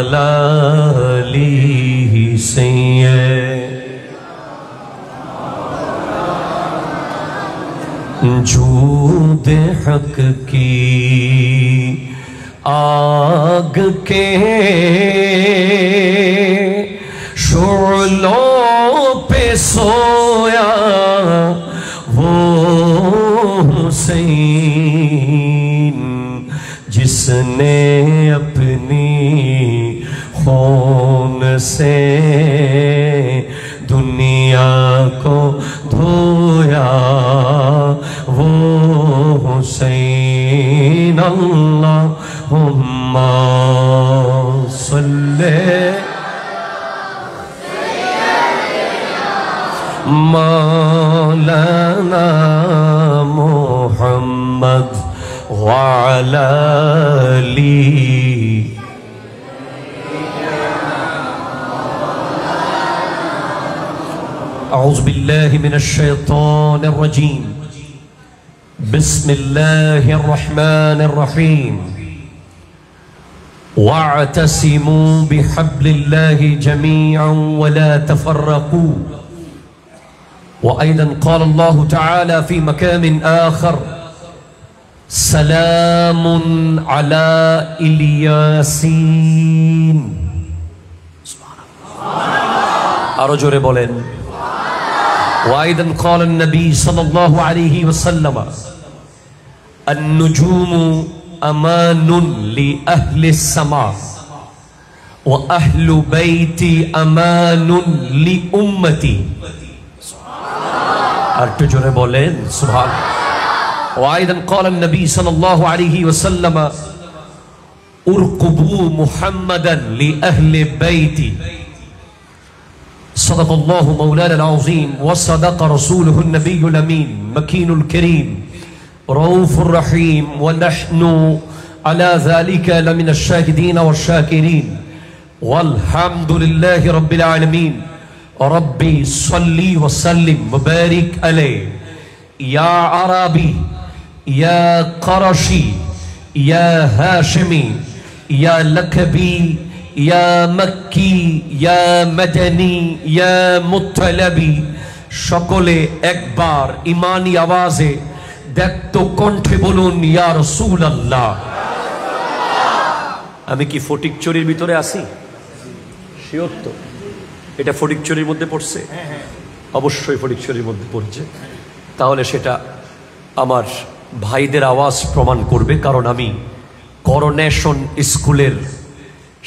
وعلى آله سيد जूद हक की आग के शोलों पे सोया वो हुसैन जिसने अपनी खून से दुनिया को धोया वो हुसैन अल्लाहुम्मा सल्ले मौलाना मुहम्मद व अला आली अऊज़ु बिल्लाहि मिनश शैतानिर रजीम बिस्मिल्लाहिर रहमानिर रहीम वअतसिमू बिहब्लिल्लाहि जमीअन वला तफर्रकू وأيضا قال الله تعالى في مكان آخر سلام على الياسين أرجو بولين وأيضا قال النبي صلى الله عليه وسلم النجوم أمان لأهل السماء وأهل بيتي أمان لأمتي أرجو بولين سبحان وأيضا قال النبي صلى الله عليه وسلم ارقبوا محمدا لأهل بيتي صدق الله مولانا العظيم وصدق رسوله النبي الأمين مكين الكريم رؤوف الرحيم ونحن على ذلك لمن الشاهدين والشاكرين والحمد لله رب العالمين ربي صلي وسلم وبارك عليه يا عربي يا قرشي يا هاشمي يا لكبي يا مكي يا مدني يا مطلبي সকলে একবার ঈমানি আওয়াজে দেখত কণ্ঠে বলুন ইয়া রাসূলুল্লাহ। আমি কি ফটিকচুরির ভিতরে আছি? শিওর তো? এটা ফটিকচুরির মধ্যে পড়ছে? অবশ্যই ফটিকচুরির মধ্যে পড়ছে। তাহলে সেটা আমার ভাইদের আওয়াজ প্রমাণ করবে, কারণ আমি করোনেশন স্কুলের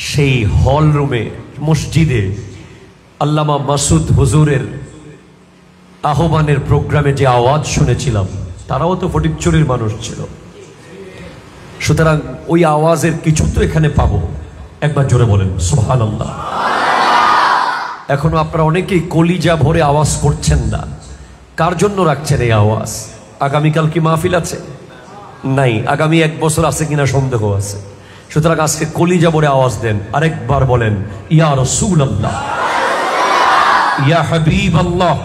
সেই হল রুমে মসজিদে আল্লামা মাসুদ হুজুরের আহ্বানের প্রোগ্রামে যে আওয়াজ শুনেছিলাম, তারাও তো ফটিকচুরির মানুষ ছিল। সুতরাং ওই আওয়াজের কিছু তো এখানে পাবো। একবার জোরে বলেন সুবহানাল্লাহ। এখনো আপনারা অনেকেই কলিজা ভরে আওয়াজ করছেন না। কার জন্য রাখছেন এই আওয়াজ? আগামীকাল কি মাহফিল আছে? নাই। আগামী এক বছর আছে কিনা সন্দেহ আছে। সুতরাং আজকে কলিজা ভরে আওয়াজ দেন। আরেকবার বলেন ইয়া রাসূলুল্লাহ, ইয়া হাবিবাল্লাহ,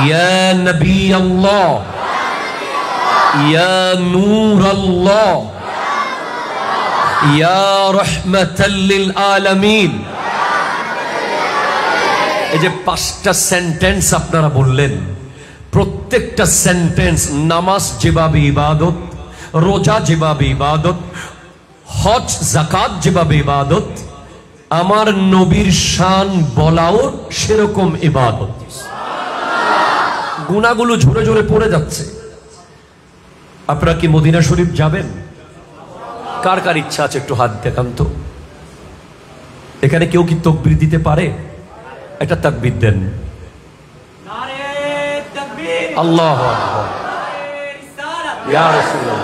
ইয়া নবী আল্লাহ, ইয়া নূর আল্লাহ, ইয়া রাহমাতাল লিল আলামিন। এই যে 5টা সেন্টেন্স আপনারা বললেন, প্রত্যেকটা সেন্টেন্স নামাজ যেভাবে ইবাদত, রোজা যেভাবে ইবাদত, হজ যাকাত যেভাবে ইবাদত, আমার নবীর শান বলাও সেরকম ইবাদত। গুনাহগুলো ঝরে ঝরে পড়ে যাচ্ছে। আপনারা কি মদিনা শরীফ যাবেন? কার কার ইচ্ছা আছে একটু হাত দেখান তো। এখানে কেউ কি তাকবীর দিতে পারে? একটা তাকবীর দেন। আল্লাহু আকবার। ইয়া রাসূলুল্লাহ,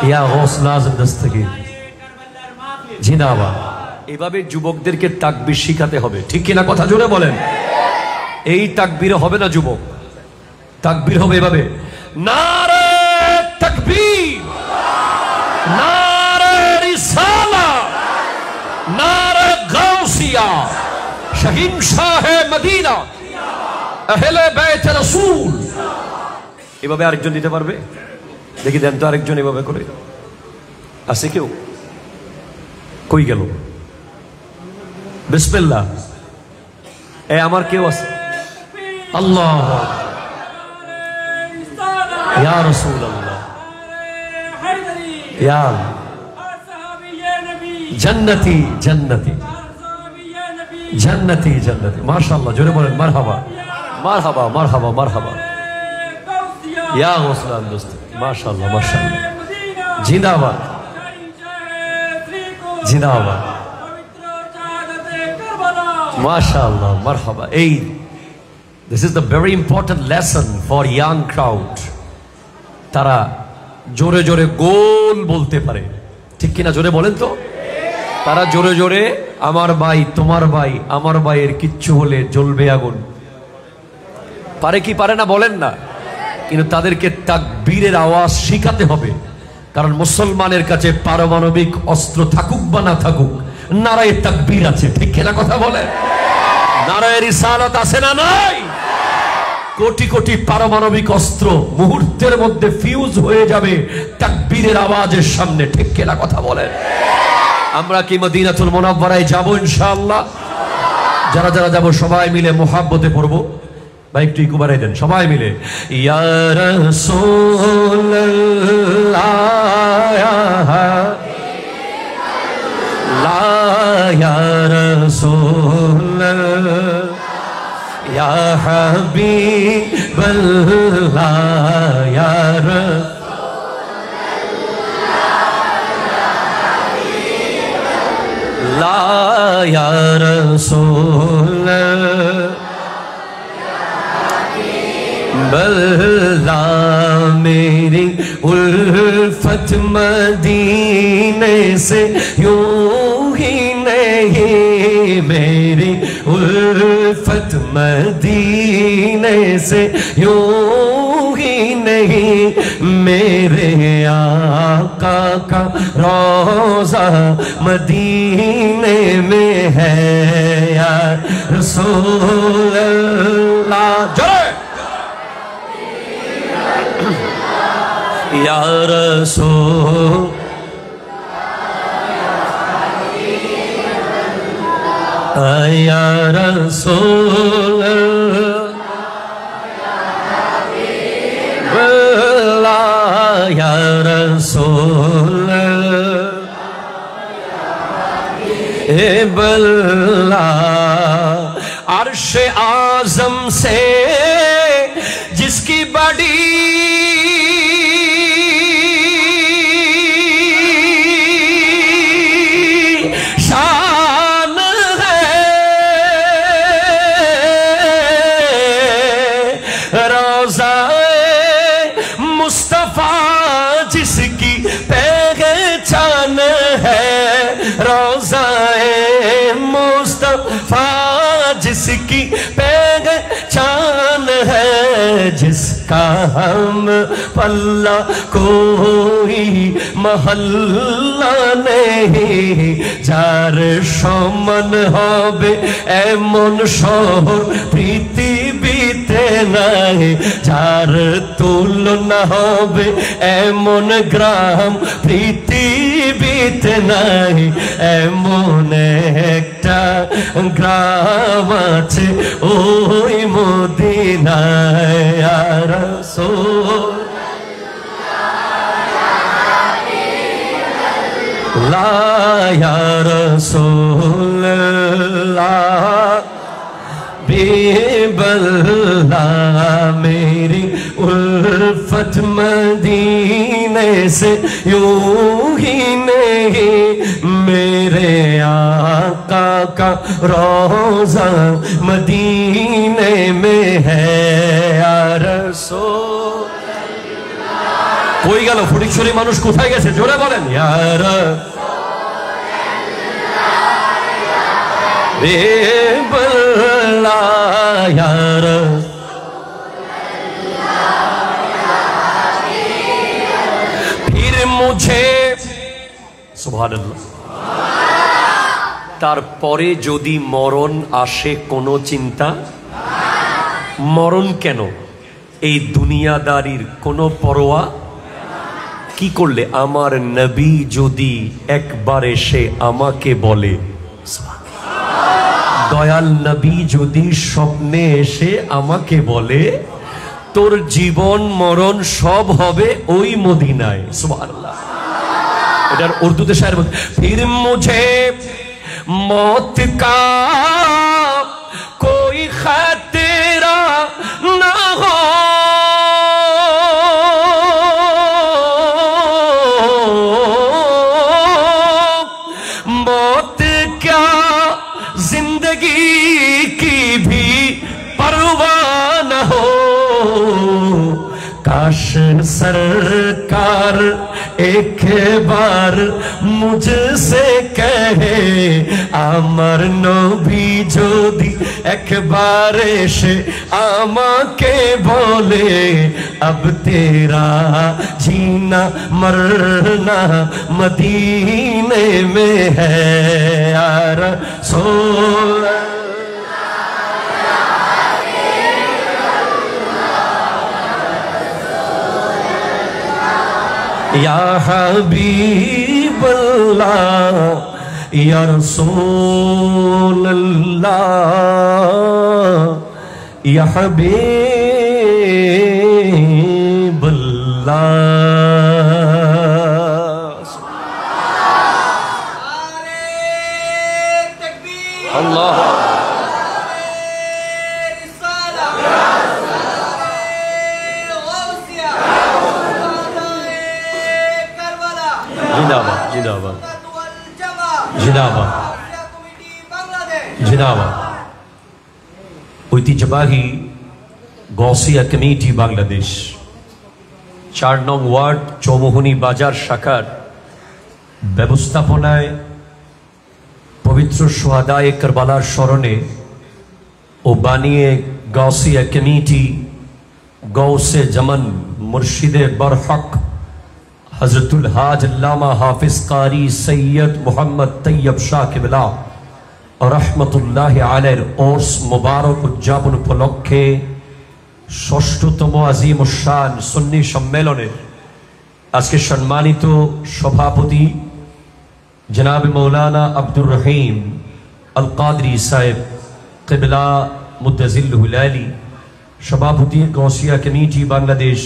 ইয়া গাউসুল আযম দস্তগীর জিন্দাবাদ। এভাবে যুবকদেরকে তাকবীর শিখাতে হবে, ঠিক কিনা? কথা জোরে বলেন। এই তাকবীর হবে না যুবক, তাকবীর হবে এভাবে, নারে তাকবীর, নারে রিসালা, নারে গাউসিয়া, শাহিন শাহে মদিনা, আহলে বাইত রাসূল। এভাবে আরেকজন দিতে পারবে? দেখি দেন তো আরেকজন এভাবে করে। আছে কেউ? কই গেল? বিসমিল্লাহ। আমার কেউ আছে? আল্লাহ, ইয়া রাসূলুল্লাহ, ইয়া জান্নাতি জান্নাতি জান্নাতি জান্নাতি। মাশাআল্লাহ, জোরে বলেন মারহাবা মারহাবা মারহাবা মারহাবা। ইয়া গোসলাম দোস্ত, মাশাআল্লাহ মাশাআল্লাহ, জিন্দাবাদ জিন্দাবাদ, মাশাআল্লাহ মারহাবা। এই this is the very important lesson for young crowd. তারা জোরে জোরে গোল বলতে পারে, ঠিক কিনা? জোরে বলেন তো। তারা জোরে জোরে আমার ভাই তোমার ভাই আমার ভাইয়ের কিচ্ছু হলে জ্বলবে আগুন, পারে কি পারে না বলেন না? কিন্তু তাদেরকে তাকবীরের আওয়াজ শিখাতে হবে, কারণ মুসলমানের কাছে পারমাণবিক অস্ত্র থাকুক বা না থাকুক, নারায়ে তাকবীর আছে, ঠিক কিনা কথা বলে? নারায়ে রিসালাত আছে না নাই? কোটি কোটি পারমাণবিক অস্ত্র মুহূর্তের মধ্যে ফিউজ হয়ে যাবে তাকবীরের আওয়াজের সামনে, ঠিক কিনা কথা বলে? আমরা কি মদিনাতুল মুনাওয়ারায় যাব ইনশাআল্লাহ? যারা যারা যাব সবাই মিলে মুহাব্বতে পড়বো। ভাই একটু ইকু বাড়াই দেন সবাই মিলে। ইয়া রাসূলুল্লাহ লা ইয়া রাসূলুল্লাহ ইয়া হাবিবাল্লাহ ইয়া লা ইয়া রাসূলুল্লাহ बल्ला मेरी उल्फत मदीने से यूं ही नहीं, मेरी उल्फत मदीने से यूं ही नहीं, मेरे आका का रोज़ा मदीने में है या रसूल अल्लाह। या रसूल या रसूल या रसूल ए बल्ला। अर्श आज़म से जिसकी बड़ी जिसकी पहचान है, जिसका हम पल्ला कोई महल्ला नहीं, যার সমান হবে এমন শহর পৃথিবীতে নাই, যার তুলনা হবে এমন গ্রাম পৃথিবীতে নাই, এমন একটা গ্রাম আছে ওই মদিনায়। ইয়া রাসূল লা ইয়া রাসূলুল্লাহ बेबल्ला मेरी उल्फत मदीने से यूं ही नहीं, मेरे आका का रोज़ा मदीने में है या रसूल। कोई गেল ফটিকছড়ি মানুষ কোথায় গেছে জোরে বলেন ইয়া बेबल्ला या फिर मुझे सुबहानाल्लाह। তারপরে যদি মরণ আসে কোনো চিন্তা, মরণ কেন, এই দুনিয়াদারির কোনো পরোয়া। কি করলে? আমার নবী যদি একবার এসে আমাকে বলে, দয়াল নবী যদি স্বপ্নে এসে আমাকে বলে তোর জীবন মরণ সব হবে ওই মদিনায়, সুবহানাল্লাহ। এটার উর্দুতে শায়ের বলতে, ফির মুঝে মौत का कोई खतरा ना हो, मौत क्या जिंदगी की भी परवाह न हो, काश सरकार एक बार मुझसे कहे আমার নবী যদি একবার এসে আমাকে বলে अब तेरा जीना मरना मदीने में है या रसूल या हबीब अल्लाह या रसूल अल्लाह या हबीब अल्लाह। अल्लाह जिंदाबाद जिंदाबाद जिंदाबाद जिंदाबाद। ঐতিহ্যবাহী গৌসিয়া কমিটি বাংলাদেশ ৪ নং ওয়ার্ড চৌমুহনী বাজার শাখার ব্যবস্থাপনায় পবিত্র সোহাদায়ে কারবালার স্মরণে ও বানিয়ে গৌসিয়া কমিটি গৌসে জামান মুর্শিদে বরহক हजरतुल हाज अल्लामा हाफिज कारी सैयद मोहम्मद तैयब शाह किबला और रहमतुल्लाहि अलैहिर उर्स मुबारक उद्यापन उपलक्षे षष्ठतम আজিম শান সুন্নি সম্মেলনের আজকে সম্মানিত সভাপতি জনাব মৌলানা আব্দুর রহিম আল কাদরি সাহেব কিবলা মুদ্দাজিল্লুহুল আলী, সভাপতি গৌসিয়া কমিটি বাংলাদেশ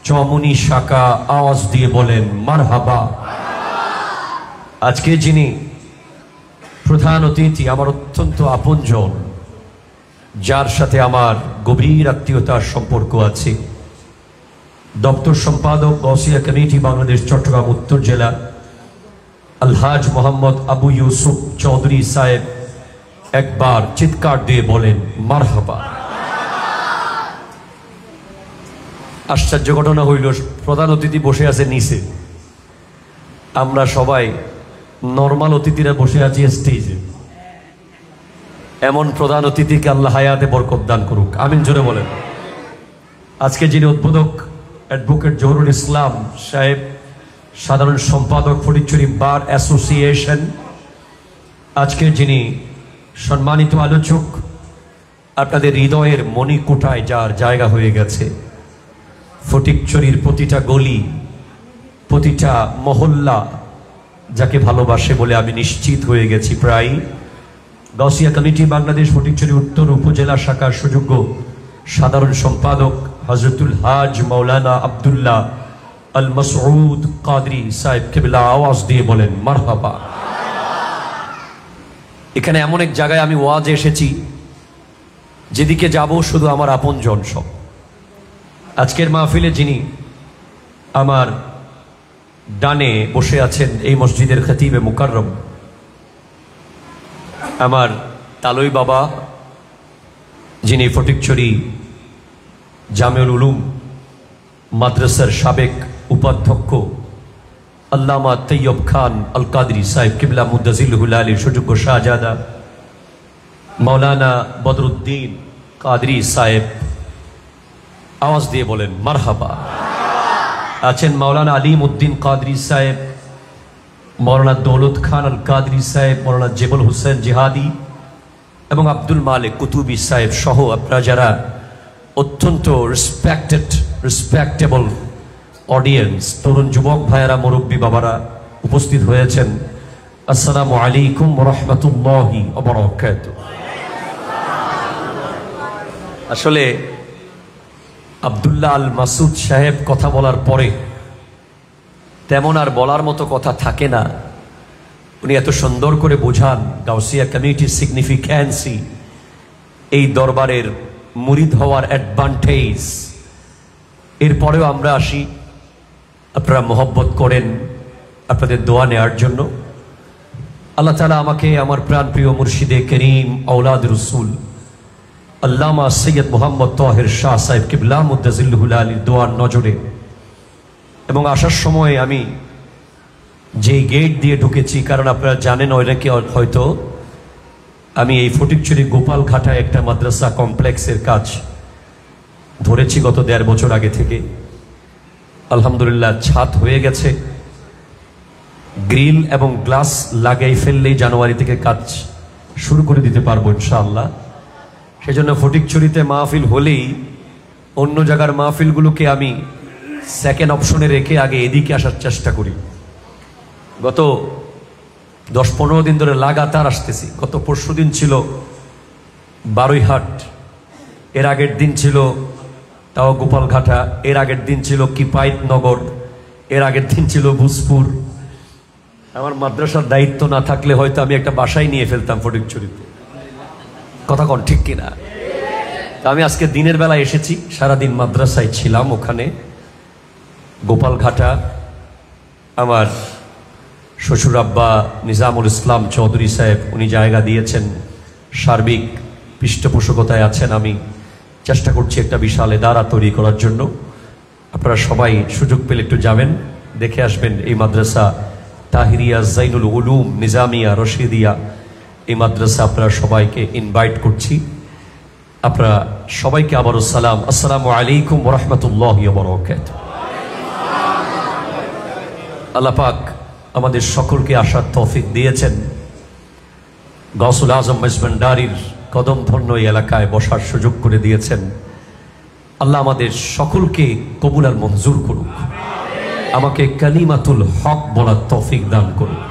চৌমুহনী শাখা, আওয়াজ দিয়ে বলেন মারহাবা। আজকে যিনি প্রধান অতিথি আমার অত্যন্ত আপনজন, যার সাথে আমার গভীর আত্মীয়তার সম্পর্ক আছে, দপ্তর সম্পাদক গৌসিয়া কমিটি বাংলাদেশ চট্টগ্রাম উত্তর জেলা আলহাজ মোহাম্মদ আবু ইউসুফ চৌধুরী সাহেব, একবার চিৎকার দিয়ে বলেন মারহাবা। আশ্চর্য ঘটনা হইল, প্রধান অতিথি বসে আছে নিচে, আমরা সবাই নরমাল অতিথিরা বসে আছি স্টেজে। এমন প্রধান অতিথিকে আল্লাহ হায়াতে বরকত দান করুক, আমিন জোরে বলেন। আজকে যিনি উদ্বোধক অ্যাডভোকেট জহুরুল ইসলাম সাহেব, সাধারণ সম্পাদক ফটিকছড়ি বার অ্যাসোসিয়েশন, আজকে যিনি সম্মানিত আলোচক, আপনাদের হৃদয়ের মণিকোঠায় যার জায়গা হয়ে গেছে, ফটিকছড়ির প্রতিটা গলি প্রতিটা মহল্লা যাকে ভালোবাসে বলে আমি নিশ্চিত হয়ে গেছি। প্রায় গৌসিয়া কমিটি বাংলাদেশ ফটিকছড়ি উত্তর উপজেলা শাখার সুযোগ্য সাধারণ সম্পাদক হযরতুল হাজ মাওলানা আব্দুল্লাহ আল মাসউদ কাদরি সাহেব কিবলা, আওয়াজ দিয়ে বলেন মারহাবা। এখানে এমন এক জায়গায় আমি ওয়াজে এসেছি, যেদিকে যাব শুধু আমার আপনজন সব। আজকের মাহফিলে যিনি আমার ডানে বসে আছেন, এই মসজিদের খতিবে মুকাররম, আমার তালই বাবা, যিনি ফটিকছড়ি জামিউল উলুম মাদ্রাসার সাবেক উপাধ্যক্ষ আল্লামা তৈয়ব খান আল কাদরি সাহেব কিবলা মুদ্দাজিল্লুহুল আলীর সুযোগ্য শাহজাদা মাওলানা বদরুদ্দিন কাদরি সাহেব, আওয়াজ দিয়ে বলেন মারহাবা। আছেন মাওলানা আলিম উদ্দিন কাদরি সাহেব, মৌলানা দৌলত খান আল কাদরি সাহেব, মৌলানা জেবুল হুসেন জিহাদি এবং আব্দুল মালিক কুতুবি সাহেব সহ আপনারা যারা অত্যন্ত রেসপেক্টেবল অডিয়েন্স, তরুণ যুবক ভাইয়েরা, মুরব্বী বাবারা উপস্থিত হয়েছেন, আসসালামু আলাইকুম ওয়া রাহমাতুল্লাহি ওয়া বারাকাতুহু। আসলে আব্দুল্লাহ আল মাসুদ সাহেব কথা বলার পরে তেমন আর বলার মতো কথা থাকে না। উনি এত সুন্দর করে বোঝান গাউসিয়া কমিউনিটির সিগনিফিক্যান্সি, এই দরবারের মুরিদ হওয়ার অ্যাডভান্টেজ। এরপরেও আমরা আসি, আপনারা মোহব্বত করেন, আপনাদের দোয়া নেওয়ার জন্য। আল্লাহ তাআলা আমাকে আমার প্রাণপ্রিয় মুর্শিদে করিম আওলাদ রসুল আল্লামা সৈয়দ মোহাম্মদ তাহের শাহ সাহেব কিবলা মুদ্দাজিল্লুহুল আলীর দোয়ার নজরে, এবং আসার সময় আমি যেই গেট দিয়ে ঢুকেছি, কারণ আপনারা জানেন অনেকে হয়তো, আমি এই ফটিকছড়ি গোপালঘাটায় একটা মাদ্রাসা কমপ্লেক্সের কাজ ধরেছি গত 1.5 বছর আগে থেকে। আলহামদুলিল্লাহ ছাদ হয়ে গেছে, গ্রিল এবং গ্লাস লাগাই ফেললেই জানুয়ারি থেকে কাজ শুরু করে দিতে পারবো ইনশাআল্লাহ। সেজন্য ফটিকছড়িতে মাহফিল হলেই অন্য জায়গার মাহফিলগুলোকে আমি সেকেন্ড অপশনে রেখে আগে এদিকে আসার চেষ্টা করি। গত 10-15 দিন ধরে লাগাতার আসতেছি। গত পরশু দিন ছিল বারৈহাট, এর আগের দিন ছিল তাও গোপালঘাটা, এর আগের দিন ছিল কিপাইতনগর, এর আগের দিন ছিল ভূজপুর। আমার মাদ্রাসার দায়িত্ব না থাকলে হয়তো আমি একটা বাসায় নিয়ে ফেলতাম ফটিকছড়িতে। কথা কন ঠিক কিনা? আমি আজকে দিনের বেলা এসেছি, সারাদিন মাদ্রাসায় ছিলাম ওখানে গোপালঘাটা। আমার শ্বশুর আব্বা নিজামুল ইসলাম চৌধুরী সাহেব, উনি জায়গা দিয়েছেন, সার্বিক পৃষ্ঠপোষকতায় আছেন। আমি চেষ্টা করছি একটা বিশাল এদারা তৈরি করার জন্য। আপনারা সবাই সুযোগ পেলে একটু যাবেন, দেখে আসবেন এই মাদ্রাসা তাহিরিয়া জাইনুল উলুম নিজামিয়া রশিদিয়া, এই মাদ্রাসা আপনারা সবাইকে ইনভাইট করছি। আপনারা সবাইকে আবারও সালাম, আসসালামু আলাইকুম ওয়া রাহমাতুল্লাহি ওয়া বারাকাতুহু। আল্লাহ পাক আমাদের সকলকে আসার তৌফিক দিয়েছেন। গাউসুল আজম মেজবান্ডারির কদম ধন্য এই এলাকায় বসার সুযোগ করে দিয়েছেন। আল্লাহ আমাদের সকলকে কবুল আর মঞ্জুর করুক, আমাকে কালিমাতুল হক বলার তৌফিক দান করুক।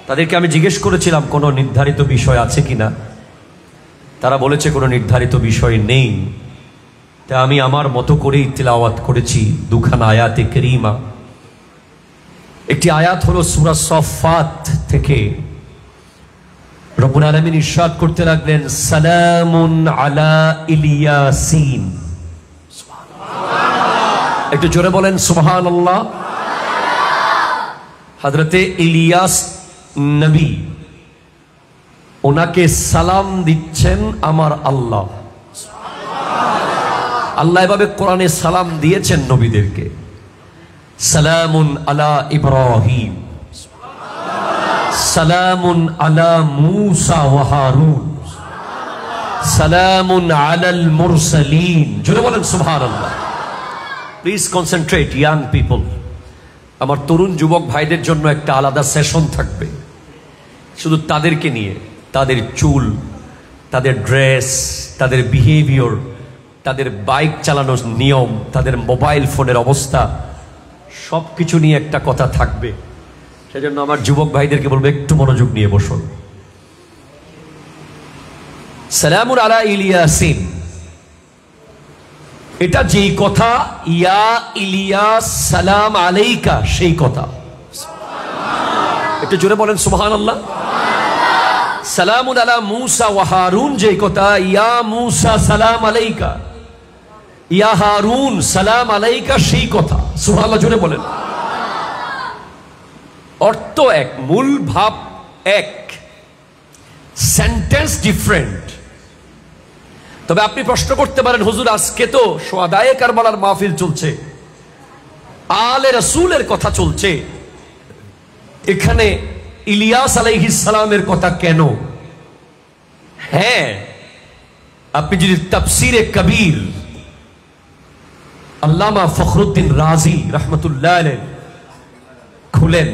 তাদেরকে আমি জিজ্ঞেস করেছিলাম কোনো নির্ধারিত বিষয় আছে কিনা, তারা বলেছে কোনো নির্ধারিত বিষয় নেই। তা আমি আমার মতো করেই তিলাওয়াত করেছি 2খানা আয়াতে কারিমা। একটি আয়াত হলো সূরা সফফাত থেকে, রব্বুল আলামিন ইরশাদ করতে লাগলেন, সালামুন আলা ইলিয়াসিন। সুবহানাল্লাহ, একটু জোরে বলেন সুবহানাল্লাহ। হযরতে ইলিয়াস নবী, ওনাকে সালাম দিচ্ছেন আমার আল্লাহ। আল্লাহ এভাবে কোরআনে সালাম দিয়েছেন নবীদেরকে, সালামুন আলা ইব্রাহিম, সালামুন আলা মূসা ওয়া হারুন, সালামুন আলাল মুরসালিন। জোরে বলেন সুবহানাল্লাহ। Please concentrate young people. আমার তরুণ যুবক ভাইদের জন্য একটা আলাদা সেশন থাকবে শুধু তাদেরকে নিয়ে, তাদের চুল, তাদের ড্রেস, তাদের বিহেভিয়ার, তাদের বাইক চালানোর নিয়ম, তাদের মোবাইল ফোনের অবস্থা, সব কিছু নিয়ে একটা কথা থাকবে। সেজন্য আমার যুবক ভাইদেরকে বলবো একটু মনোযোগ নিয়ে বসুন। সালামুন আলা ইলিয়াসিন, এটা যেই কথা, ইয়া ইলিয়াস সালাম আলাইকা, সেই কথা। একটু জোরে বলেন সুবহানাল্লাহ। সালামুন আলা মূসা ওয়া হারুন, যেই কথা, ইয়া মূসা সালাম আলাইকা, ইয়া হারুন সালাম আলাইকা, সেই কথা। সুবহানাল্লাহ জোরে বলেন। অর্থ এক, মূল ভাব এক, সেন্টেন্স ডিফারেন্ট। তবে আপনি প্রশ্ন করতে পারেন, হুজুর আজকে তো শুহাদায়ে কারবালার মাহফিল চলছে, আলে রাসূলের কথা চলছে, এখানে ইলিয়াস আলাইহিস সালামের কথা কেন? হ্যাঁ, আপনি যদি তাফসীরে কবির আল্লামা ফখরুদ্দিন রাজি রাহমাতুল্লাহ আলাইহি খুলেন,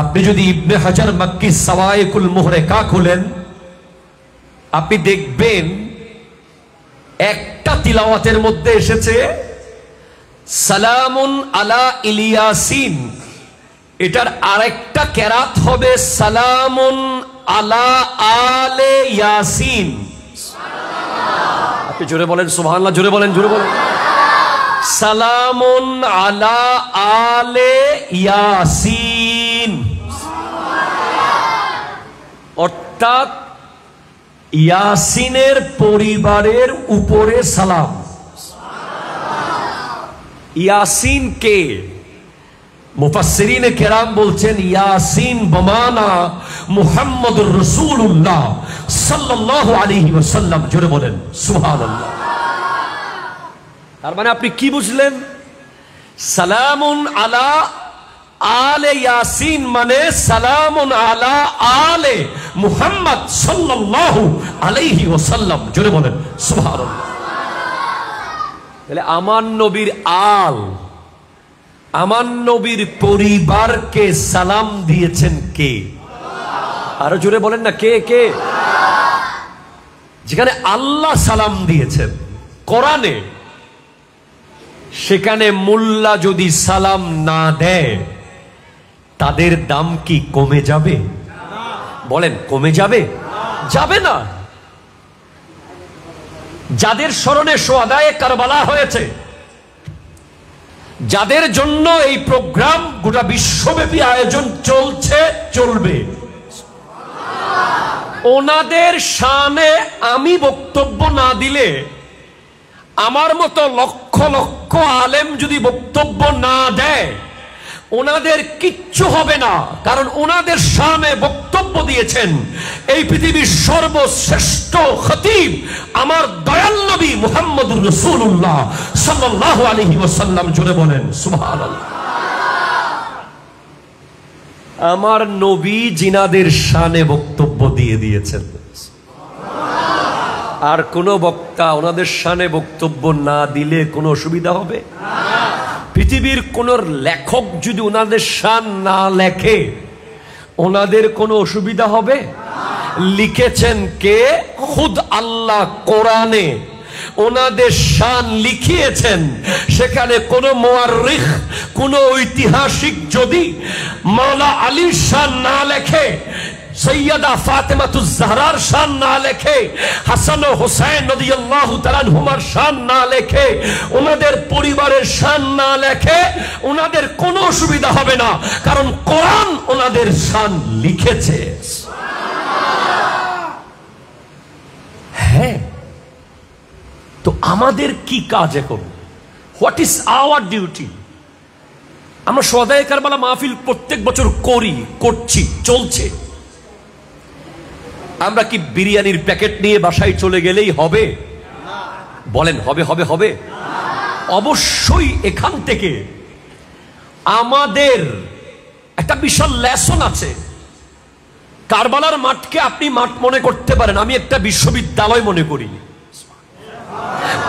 আপনি যদি ইবনে হাজার মক্কি সাওয়াইকুল মুহরিকা খুলেন, আপনি দেখবেন একটা তিলাওয়াতের মধ্যে এসেছে সালামুন আলা ইলিয়াসিন, এটার আরেকটা কেরাত হবে সালামুন আলা আলে ইয়াসিন। আপনি জোরে বলেন সুবহানাল্লাহ, জোরে বলেন, জোরে বলেন। সালামুন আলা আলে ইয়াসিন, অর্থাৎ ইয়াসিনের পরিবারের উপরে সালাম। ইয়াসিন কে? মুফাসসিরিনে কেরাম বলছেন ইয়াসিন বমানা মুহাম্মদুর রাসূলুল্লাহ সাল্লাল্লাহু আলাইহি ওয়াসাল্লাম। জোরে বলেন সুবহানাল্লাহ। তার মানে আপনি কি বুঝলেন? সালামুন আলা আলে ইয়াসিন মানে সালামুন আলা আলে মুহাম্মদ সাল্লাল্লাহু আলাইহি ওয়াসাল্লাম। জোরে বলেন সুবহানাল্লাহ। তাহলে আমার নবীর আল, আমার নবীর পরিবারকে সালাম দিয়েছেন কে? আরো জোরে বলেন না, কে? কে? যেখানে আল্লাহ সালাম দিয়েছেন কোরআনে, সেখানে মোল্লা যদি সালাম না দেয় তাদের দাম কি কমে যাবে? বলেন, কমে যাবে? যাবে না। যাদের স্মরণে শুহাদায়ে কারবালা হয়েছে, যাদের জন্য এই প্রোগ্রাম গোটা বিশ্বব্যাপী আয়োজন চলছে, চলবে, ওনাদের শানে আমি বক্তব্য না দিলে, আমার মতো লক্ষ লক্ষ আলেম যদি বক্তব্য না দেয়, ওনাদের কিচ্ছু হবে না। কারণ ওনাদের শানে বক্তব্য দিয়েছেন এই পৃথিবীর সর্বশ্রেষ্ঠ খতিব আমার দয়াল নবী মুহাম্মদুর রাসূলুল্লাহ সাল্লাল্লাহু আলাইহি ওয়াসাল্লাম। জোরে বলেন সুবহানাল্লাহ। আমার নবী জিনাদের শানে বক্তব্য দিয়ে দিয়েছেন। আর কোন বক্তা ওনাদের শানে বক্তব্য না দিলে কোনো অসুবিধা হবে? পৃথিবীর কোন লেখক যদি ওনাদের শান না লেখে, ওনাদের কোনো অসুবিধা হবে? লিখেছেন কে? খুদ আল্লাহ কোরআনে ওনাদের শান লিখিয়েছেন। সেখানে কোন মুআররিখ, কোন ঐতিহাসিক যদি মাওলা আলীর শান না লেখে, সৈয়দা ফাতেমাতুজ জাহরার শান না লেখে, হাসান ও হুসাইন রাদিয়াল্লাহু তাআলা আনহুমার শান না লেখে, ওনাদের পরিবারের শান না লেখে, ওনাদের কোনো অসুবিধা হবে না। কারণ কোরআন ওনাদের শান লিখেছে। হ্যাঁ, তো আমাদের কি কাজ এখন? What is our duty? আমরা শুহাদায়ে কারবালা মাহফিল প্রত্যেক বছর করি, করছি, চলছে। আমরা কি বিরিয়ানির প্যাকেট নিয়ে বাসায় চলে গেলেই হবে? বলেন, হবে? হবে? হবে? অবশ্যই এখান থেকে আমাদের একটা বিশাল লেসন আছে। কারবালার মাঠকে আপনি মাঠ মনে করতে পারেন, আমি একটা বিশ্ববিদ্যালয় মনে করি।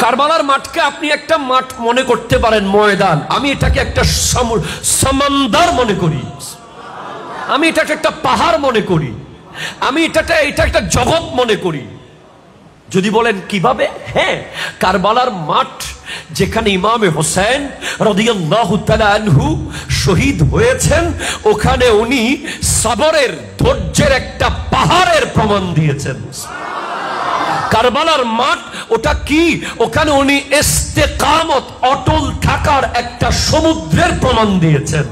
কারবালার মাঠকে আপনি একটা মাঠ মনে করতে পারেন, ময়দান। আমি এটাকে একটা সমুদ্র মনে করি, আমি এটাকে একটা পাহাড় মনে করি, আমি এটা একটা জগৎ মনে করি। যদি বলেন কিভাবে? হ্যাঁ, কারবালার মাঠ যেখানে ইমামে হোসেন রাদিয়াল্লাহু তাআলা আনহু শহীদ হয়েছেন, ওখানে উনি সবরের, ধৈর্যের একটা পাহাড়ের প্রমাণ দিয়েছেন। কারবালার মাঠ ওটা কি? ওখানে উনি ইস্তেকামত, অটল থাকার একটা সমুদ্রের প্রমাণ দিয়েছেন।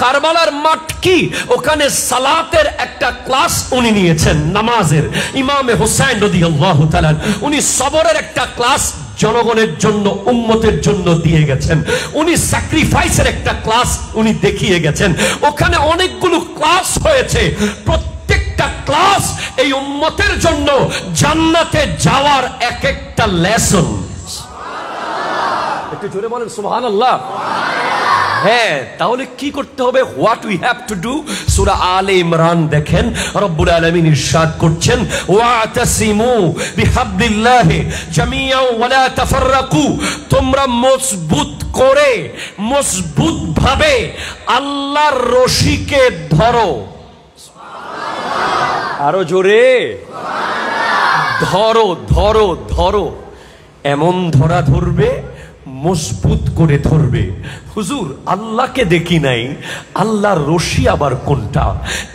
কারবালার মাঠ কি? ওখানে সালাতের একটা ক্লাস উনি নিয়েছেন, নামাজের। ইমামে হোসেন রাদিয়াল্লাহু তাআলা উনি সবরের একটা ক্লাস জনগণের জন্য, উম্মতের জন্য দিয়ে গেছেন। উনি স্যাক্রিফাইসের একটা ক্লাস উনি দেখিয়ে গেছেন। ওখানে অনেকগুলো ক্লাস হয়েছে, প্রত্যেকটা ক্লাস এই উম্মতের জন্য জান্নাতে যাওয়ার এক একটা লেসন। একটু জোরে বলেন সুবহানাল্লাহ। হ্যাঁ, তাহলে কি করতে হবে? What we have to do? Surah Aal Imran দেখেন, রব্বুল আলামিন ইরশাদ করছেন, ওয়াতাসিমু বিহাবলিল্লাহি জামিআন ওয়া লা তাফাররাকু। তোমরা মজবুত করে, মজবুত ভাবে আল্লাহর রশিকে ধরো। আরো জোরে, ধরো, ধরো, ধরো। এমন ধরা ধরবে মজবুত করে ধরবে। হুজুর, আল্লাহকে দেখি নাই, আল্লাহর রশি আবার কোনটা?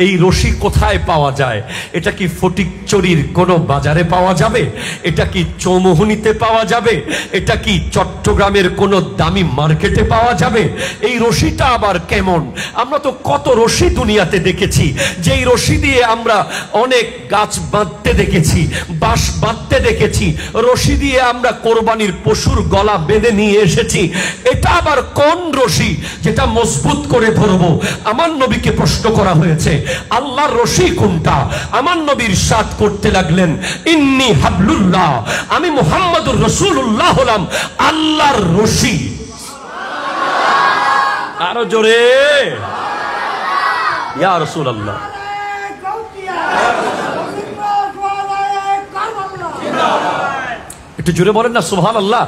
এই রশি কোথায় পাওয়া যায়? এটা কি ফটিকছড়ির কোনো বাজারে পাওয়া যাবে? এটা কি চৌমুহনীতে পাওয়া যাবে? এটা কি চট্টগ্রামের কোনো দামি মার্কেটে পাওয়া যাবে? এই রশিটা আবার কেমন? আমরা তো কত রশি দুনিয়াতে দেখেছি, যেই রশি দিয়ে আমরা অনেক গাছ বাঁধতে দেখেছি, বাঁশ বাঁধতে দেখেছি, রশি দিয়ে আমরা কোরবানির পশুর গলা বেঁধে নিয়ে এসেছি। এটা আবার কোন রশি যেটা মজবুত করে ধরবো? আমার নবীকে প্রশ্ন করা হয়েছে, আল্লাহর রশি কোনটা? আমার নবী ইরশাদ করতে লাগলেন, ইন্নী হাবলুল্লাহ, আমি মুহাম্মদুর রাসূলুল্লাহ হলাম আল্লাহর রশি। আরো জোরে, ইয়া রাসূলুল্লাহ। একটু জোরে বলেন না সুবহানাল্লাহ।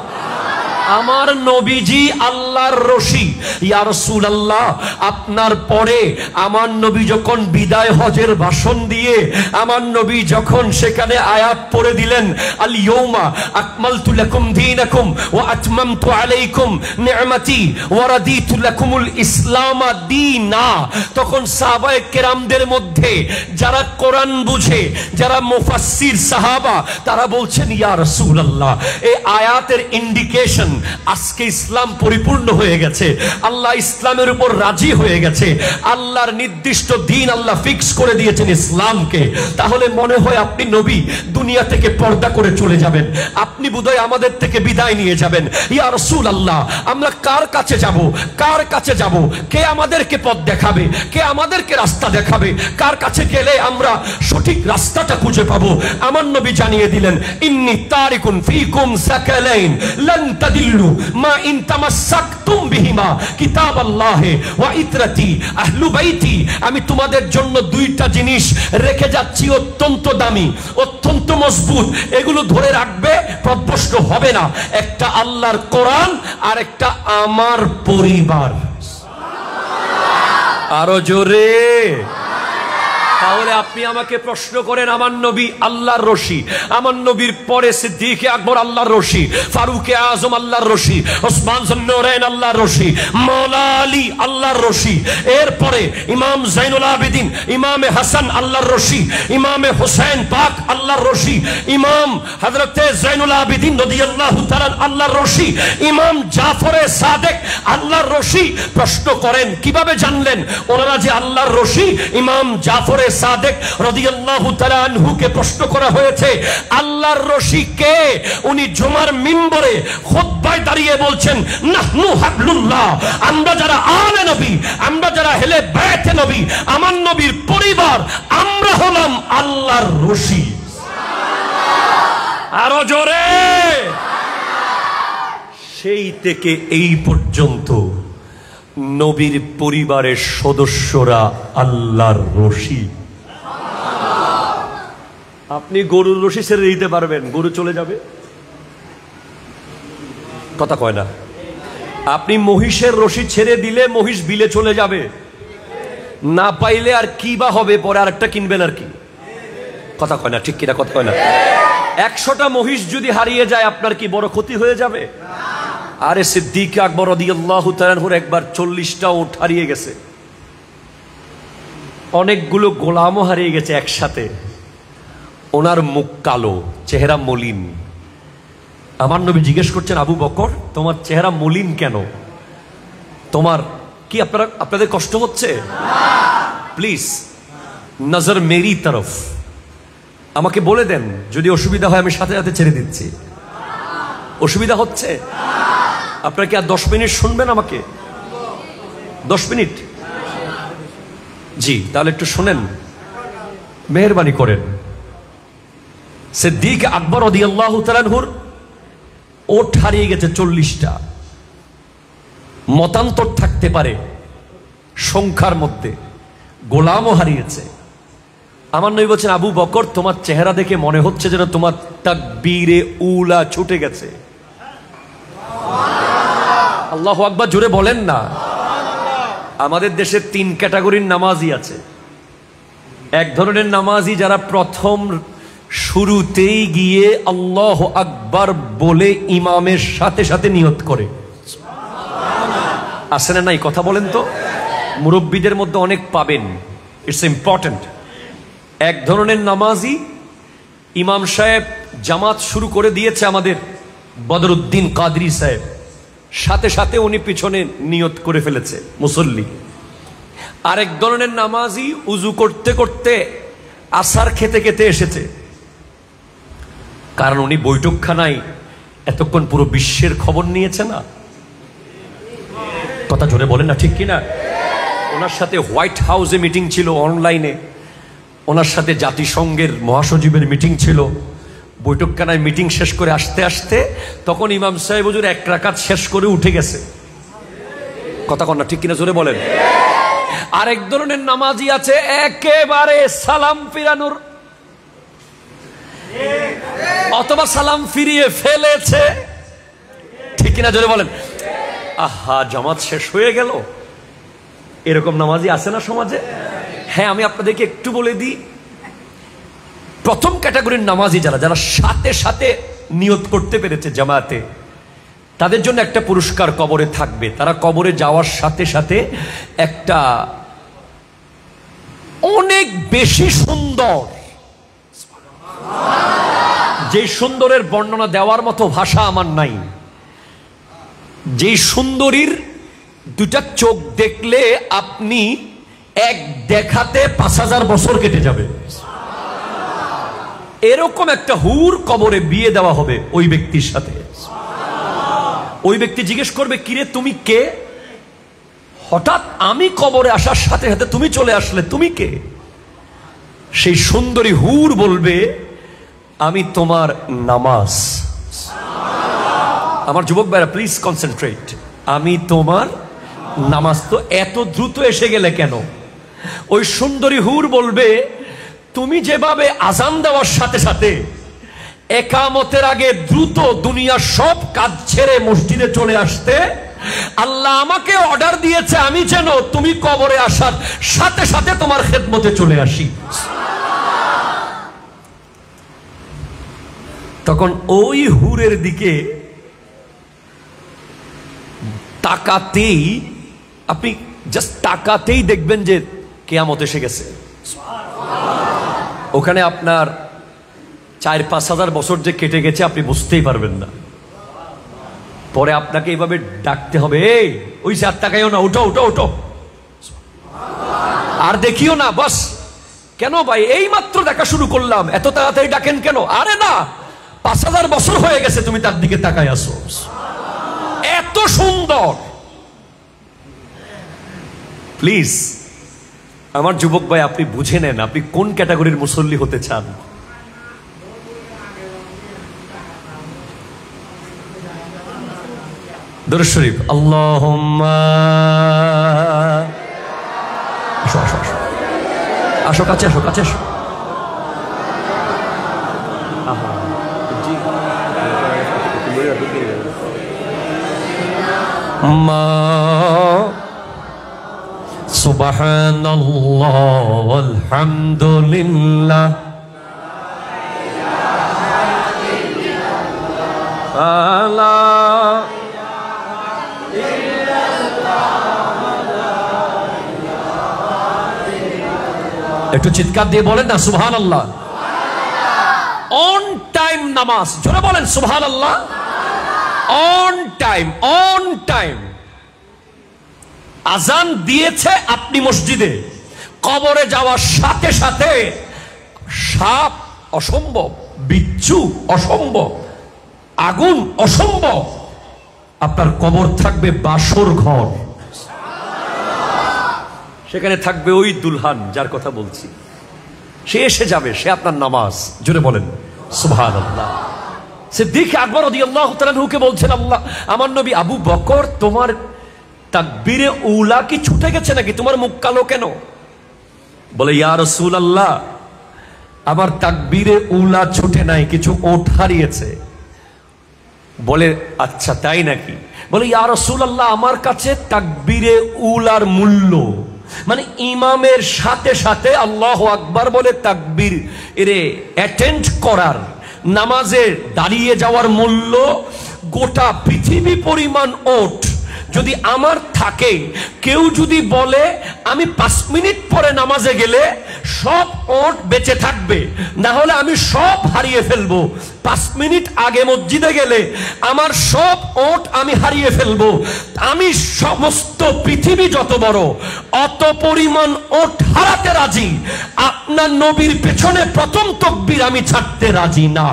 আমার নবীজি আল্লাহর রশি। ইয়া রাসূলুল্লাহ, আপনার পরে আমার নবী যখন বিদায় হজের ভাষণ দিয়ে আমার নবী যখন সেখানে আয়াত পড়ে দিলেন, আল ইয়াউমা আকমালতু লাকুম দীনাকুম ওয়া আতমামতু আলাইকুম নি'মাতি ওয়া রাদিতু লাকুমুল ইসলাম দীনা, তখন সাহাবায়ে কেরামদের মধ্যে যারা কোরআন বুঝে, যারা মুফাসসির সাহাবা, তারা বলছেন, ইয়া রাসূলুল্লাহ, এই আয়াতের ইন্ডিকেশন আজকে ইসলাম পরিপূর্ণ হয়ে গেছে, আল্লাহ ইসলামের উপর রাজি হয়ে গেছে, আল্লাহর নির্দিষ্ট দিন আল্লাহ ফিক্স করে দিয়েছেন ইসলামকে। তাহলে মনে হয় আপনি নবী দুনিয়া থেকে পর্দা করে চলে যাবেন, আপনি বোধহয় আমাদের থেকে বিদায় নিয়ে যাবেন। ইয়া রাসূলুল্লাহ, আমরা কার কাছে যাব? কার কাছে যাব? কে আমাদেরকে পথ দেখাবে? কে আমাদেরকে রাস্তা দেখাবে? কার কাছে গেলে আমরা সঠিক রাস্তাটা খুঁজে পাবো? আমার নবী জানিয়ে দিলেন, ইন্নী তারিকুন ফিকুম সাকালাইন লান তাদিল্লু মা ইন তামাসসাকতুম বিহিমা কিতাবাল্লাহি ওয়া ইতরাতি আহলু বাইতি। আমি তোমাদের জন্য দুইটা জিনিস রেখে যাচ্ছি, অত্যন্ত দামি, অত্যন্ত মজবুত, এগুলো ধরে রাখবে, পথভ্রষ্ট হবে না। একটা আল্লাহর কোরআন আর একটা আমার পরিবার। আরো জোরে। তাহলে আপনি আমাকে প্রশ্ন করেন, আমার নবী আল্লাহর রশি, আমার নবীর পরে সিদ্দিক আকবর আল্লাহর রশি, ফারুক আজম আল্লাহর রশি, ওসমান যুন্নুরাইন আল্লাহর রশি, মাওলা আলী আল্লাহর রশি, এরপরে ইমাম জাইনুল আবেদিন, ইমামে হাসান আল্লাহর রশি, ইমামে হুসাইন পাক আল্লাহর রশি, ইমাম হযরতে জাইনুল আবেদিন রাদিয়াল্লাহু তাআলা আল্লাহর রশি, ইমাম জাফরে সাদেক আল্লাহর রশি। প্রশ্ন করেন কিভাবে জানলেন ওনারা যে আল্লাহর রশি? ইমাম জাফরে সাদেক রাদিয়াল্লাহু তাআলা আনহুকে প্রশ্ন করা হয়েছে, আল্লাহর রশি কে? উনি জুমার মিম্বরে খুতবায় দাঁড়িয়ে বলছেন, নাহনু হাবলুল্লাহ, আমরা যারা আলে নবী, আমরা যারা হেলে বাইতে নবী, আমার নবীর পরিবার, আমরা হলাম আল্লাহর রশি। আরো জোরে। সেই থেকে এই পর্যন্ত নবীর পরিবারের সদস্যরা আল্লাহর রশি। আপনি গরুর রশি ছেড়ে দিতে পারবেন? গরু চলে যাবে, কথা কয় না। আপনি মহিষের রশি ছেড়ে দিলে মহিষ বিলে চলে যাবে, না পাইলে আর কি বা হবে, পরে আরেকটা কিনবেন আর কি, কথা কয় না, ঠিক কিনা কথা কয় না। 100টা মহিষ যদি হারিয়ে যায় আপনার কি বড় ক্ষতি হয়ে যাবে? আরে সিদ্দিক আকবর রাদিয়াল্লাহু তাআলা আনহুর একবার 40টা উট হারিয়ে গেছে, অনেকগুলো গোলামও হারিয়ে গেছে একসাথে। ওনার মুখ কালো, চেহারা মলিন। আমার নবী জিজ্ঞেস করছেন, আবু বকর, তোমার চেহারা মলিন কেন? তোমার কি আপনাদের কষ্ট হচ্ছে? প্লিজ নজর মেরি তরফ, আমাকে বলে দেন, যদি অসুবিধা হয় আমি সাথে সাথে ছেড়ে দিচ্ছি। অসুবিধা হচ্ছে? আপনারা কি আর 10 মিনিট শুনবেন আমাকে? 10 মিনিট? জি, তাহলে একটু শুনেন, মেহেরবানি করেন। সিদ্দিক আকবর রাদিয়াল্লাহু তাআলা আনহুর ওট হারিয়ে গেছে 40টা। মতান্তর থাকতে পারে সংখ্যার মধ্যে, গোলামও হারিয়েছে। আমার নবী বলছেন, আবু বকর, তোমার চেহারা দেখে মনে হচ্ছে যেন তোমার তাকবীরে উলা ছুটে গেছে। আল্লাহু আকবার, জোরে বলেন না। আমাদের দেশে 3 ক্যাটাগরির নামাজি আছে। এক ধরনের নামাজি যারা প্রথম শুরুতেই গিয়ে আল্লাহু আকবার বলে ইমামের সাথে সাথে নিয়ত করে। আছে না নাই? কথা বলেন তো। মুরব্বীদের মধ্যে অনেক পাবেন, ইটস ইম্পর্টেন্ট। এক ধরনের নামাজি, ইমাম সাহেব জামাত শুরু করে দিয়েছে আমাদের বদরুদ্দিন কাদরি সাহেব, সাথে সাথে উনি পিছনে নিয়ত করে ফেলেছে মুসল্লি। আরেক ধরনের নামাজি উজু করতে করতে আসার খেতে খেতে এসেছে, কারণ উনি বৈঠকখানায় এতক্ষণ পুরো বিশ্বের খবর নিয়েছে না। কথা জোরে বলেন না, ঠিক কিনা? ওনার সাথে হোয়াইট হাউসে মিটিং ছিল অনলাইনে, ওনার সাথে জাতিসংঘের মহাসচিবের মিটিং ছিল। বৈঠকখানায় মিটিং শেষ করে আসতে আসতে তখন ইমাম সাহেব হুজুর এক রাকাত শেষ করে উঠে গেছে। কথা কন না, ঠিক কিনা? জোরে বলেন। আরেক ধরনের নামাজি আছে একেবারে সালাম ফিরানোর, অথবা সালাম ফিরিয়ে ফেলেছে, ঠিক কিনা? জোরে বলেন। আহা, জামাত শেষ হয়ে গেল, এরকম নামাজি আছে না সমাজে? হ্যাঁ, আমি আপনাদেরকে একটু বলে দিই, প্রথম ক্যাটাগরির নামাজি যারা যারা সাথে সাথে নিয়ত করতে পেরেছে জামাতে, তাদের জন্য একটা পুরস্কার কবরে থাকবে। তারা কবরে যাওয়ার সাথে সাথে একটা অনেক বেশি সুন্দর, যে সুন্দরের বর্ণনা দেওয়ার মতো ভাষা আমার নাই, যে সুন্দরীর দুটা চোখ দেখলে আপনি এক দেখাতে 5000 বছর কেটে যাবে, এরকম একটা হুর কবরে বিয়ে দেওয়া হবে ওই ব্যক্তির সাথে। ওই ব্যক্তি জিজ্ঞেস করবে, কিরে তুমি কে? হঠাৎ আমি কবরে আসার সাথে সাথে তুমি চলে আসলে, তুমি কে? সেই সুন্দরী হুর বলবে, আমি তোমার নামাজ। আমার যুবক ভাইরা প্লিজ কনসেন্ট্রেট, আমি তোমার নামাজ। তো এত দ্রুত এসে গেলে কেন? ওই সুন্দরী হুর বলবে, তুমি যেভাবে আজান দেওয়ার সাথে সাথে একামতের আগে দ্রুত দুনিয়ার সব কাজ ছেড়ে মসজিদে চলে আসতে, আল্লাহ আমাকে অর্ডার দিয়েছে আমি যেন তুমি কবরে আসার সাথে সাথে তোমার খেদমতে চলে আসি। তখন ওই হুরের দিকে তাকাতেই, আপনি জাস্ট তাকাতেই দেখবেন যে কিয়ামত এসে গেছে। ওখানে আপনার 4-5 হাজার বছর যে কেটে গেছে আপনি বুঝতেই পারবেন না। পরে আপনাকে এইভাবে ডাকতে হবে, এই ওই যে আর তাকাইও না, ওঠো ওঠো ওঠো, আর দেখিও না, বাস। কেন ভাই, এই মাত্র দেখা শুরু করলাম, এত তাড়াতাড়ি ডাকেন কেন? আরে না, 5000 বছর হয়ে গেছে তুমি তার দিকে তাকাই আসো, এত সুন্দর। প্লিজ আমার যুবক ভাই, আপনি বুঝে নেন আপনি কোন ক্যাটাগরির মুসল্লি হতে চান। দরুদ শরীফ, আল্লাহুম্মা, আসো আসো আসো আসো, কাছে আসো, কাছে আসো। সুবহানাল্লাহ আলহামদুলিল্লাহ আল্লাহ, একটু চিৎকার দিয়ে বলেন না সুবহানাল্লাহ। অন টাইম নামাজ, জোরে বলেন সুবহানাল্লাহ। On time, on time. আজান দিয়েছে আপনি মসজিদে, কবরে যাওয়ার সাথে সাথে সাপ অসম্ভব, বিচ্ছু অসম্ভব, আগুন অসম্ভব, আপনার কবর থাকবে বাসর ঘর। সেখানে থাকবে ওই দুলহান যার কথা বলছি, সে এসে যাবে, সে আপনার নামাজ। জোরে বলেন সুবহানাল্লাহ। সিদ্দিক আকবর রাদিয়াল্লাহু তাআলা আনহুকে বলছেন, আল্লাহ, আমার নবী আবু বকর, তোমার তাকবীরে উলা কি ছুটে গেছে নাকি? তোমার মুখ কালো কেন? বলে, ইয়া রাসূলুল্লাহ, আমার তাকবীরে উলা ছুটে নাই, কিছু ওঠ হারিয়েছে। বলে, আচ্ছা তাই নাকি? বলে, ইয়া রাসূলুল্লাহ, আমার কাছে তাকবীরে উলার মূল্য মানে ইমামের সাথে সাথে আল্লাহু আকবার বলে তাকবীর এরে অ্যাটেন্ড করার, নামাজে দাঁড়িয়ে যাওয়ার মূল্য গোটা পৃথিবী পরিমাণ ওট যদি আমার থাকে। কেউ যদি বলে আমি 5 মিনিট পরে নামাজে গেলে সব ওট বেঁচে থাকবে, না হলে আমি সব হারিয়ে ফেলবো, 5 মিনিট আগে মসজিদে গেলে আমার সব ওট আমি হারিয়ে ফেলবো, আমি সমস্ত পৃথিবী যত বড় অত পরিমাণ ওট হারাতে রাজি, আপনার নবীর পেছনে প্রথম তাকবীর আমি ছাড়তে রাজি না।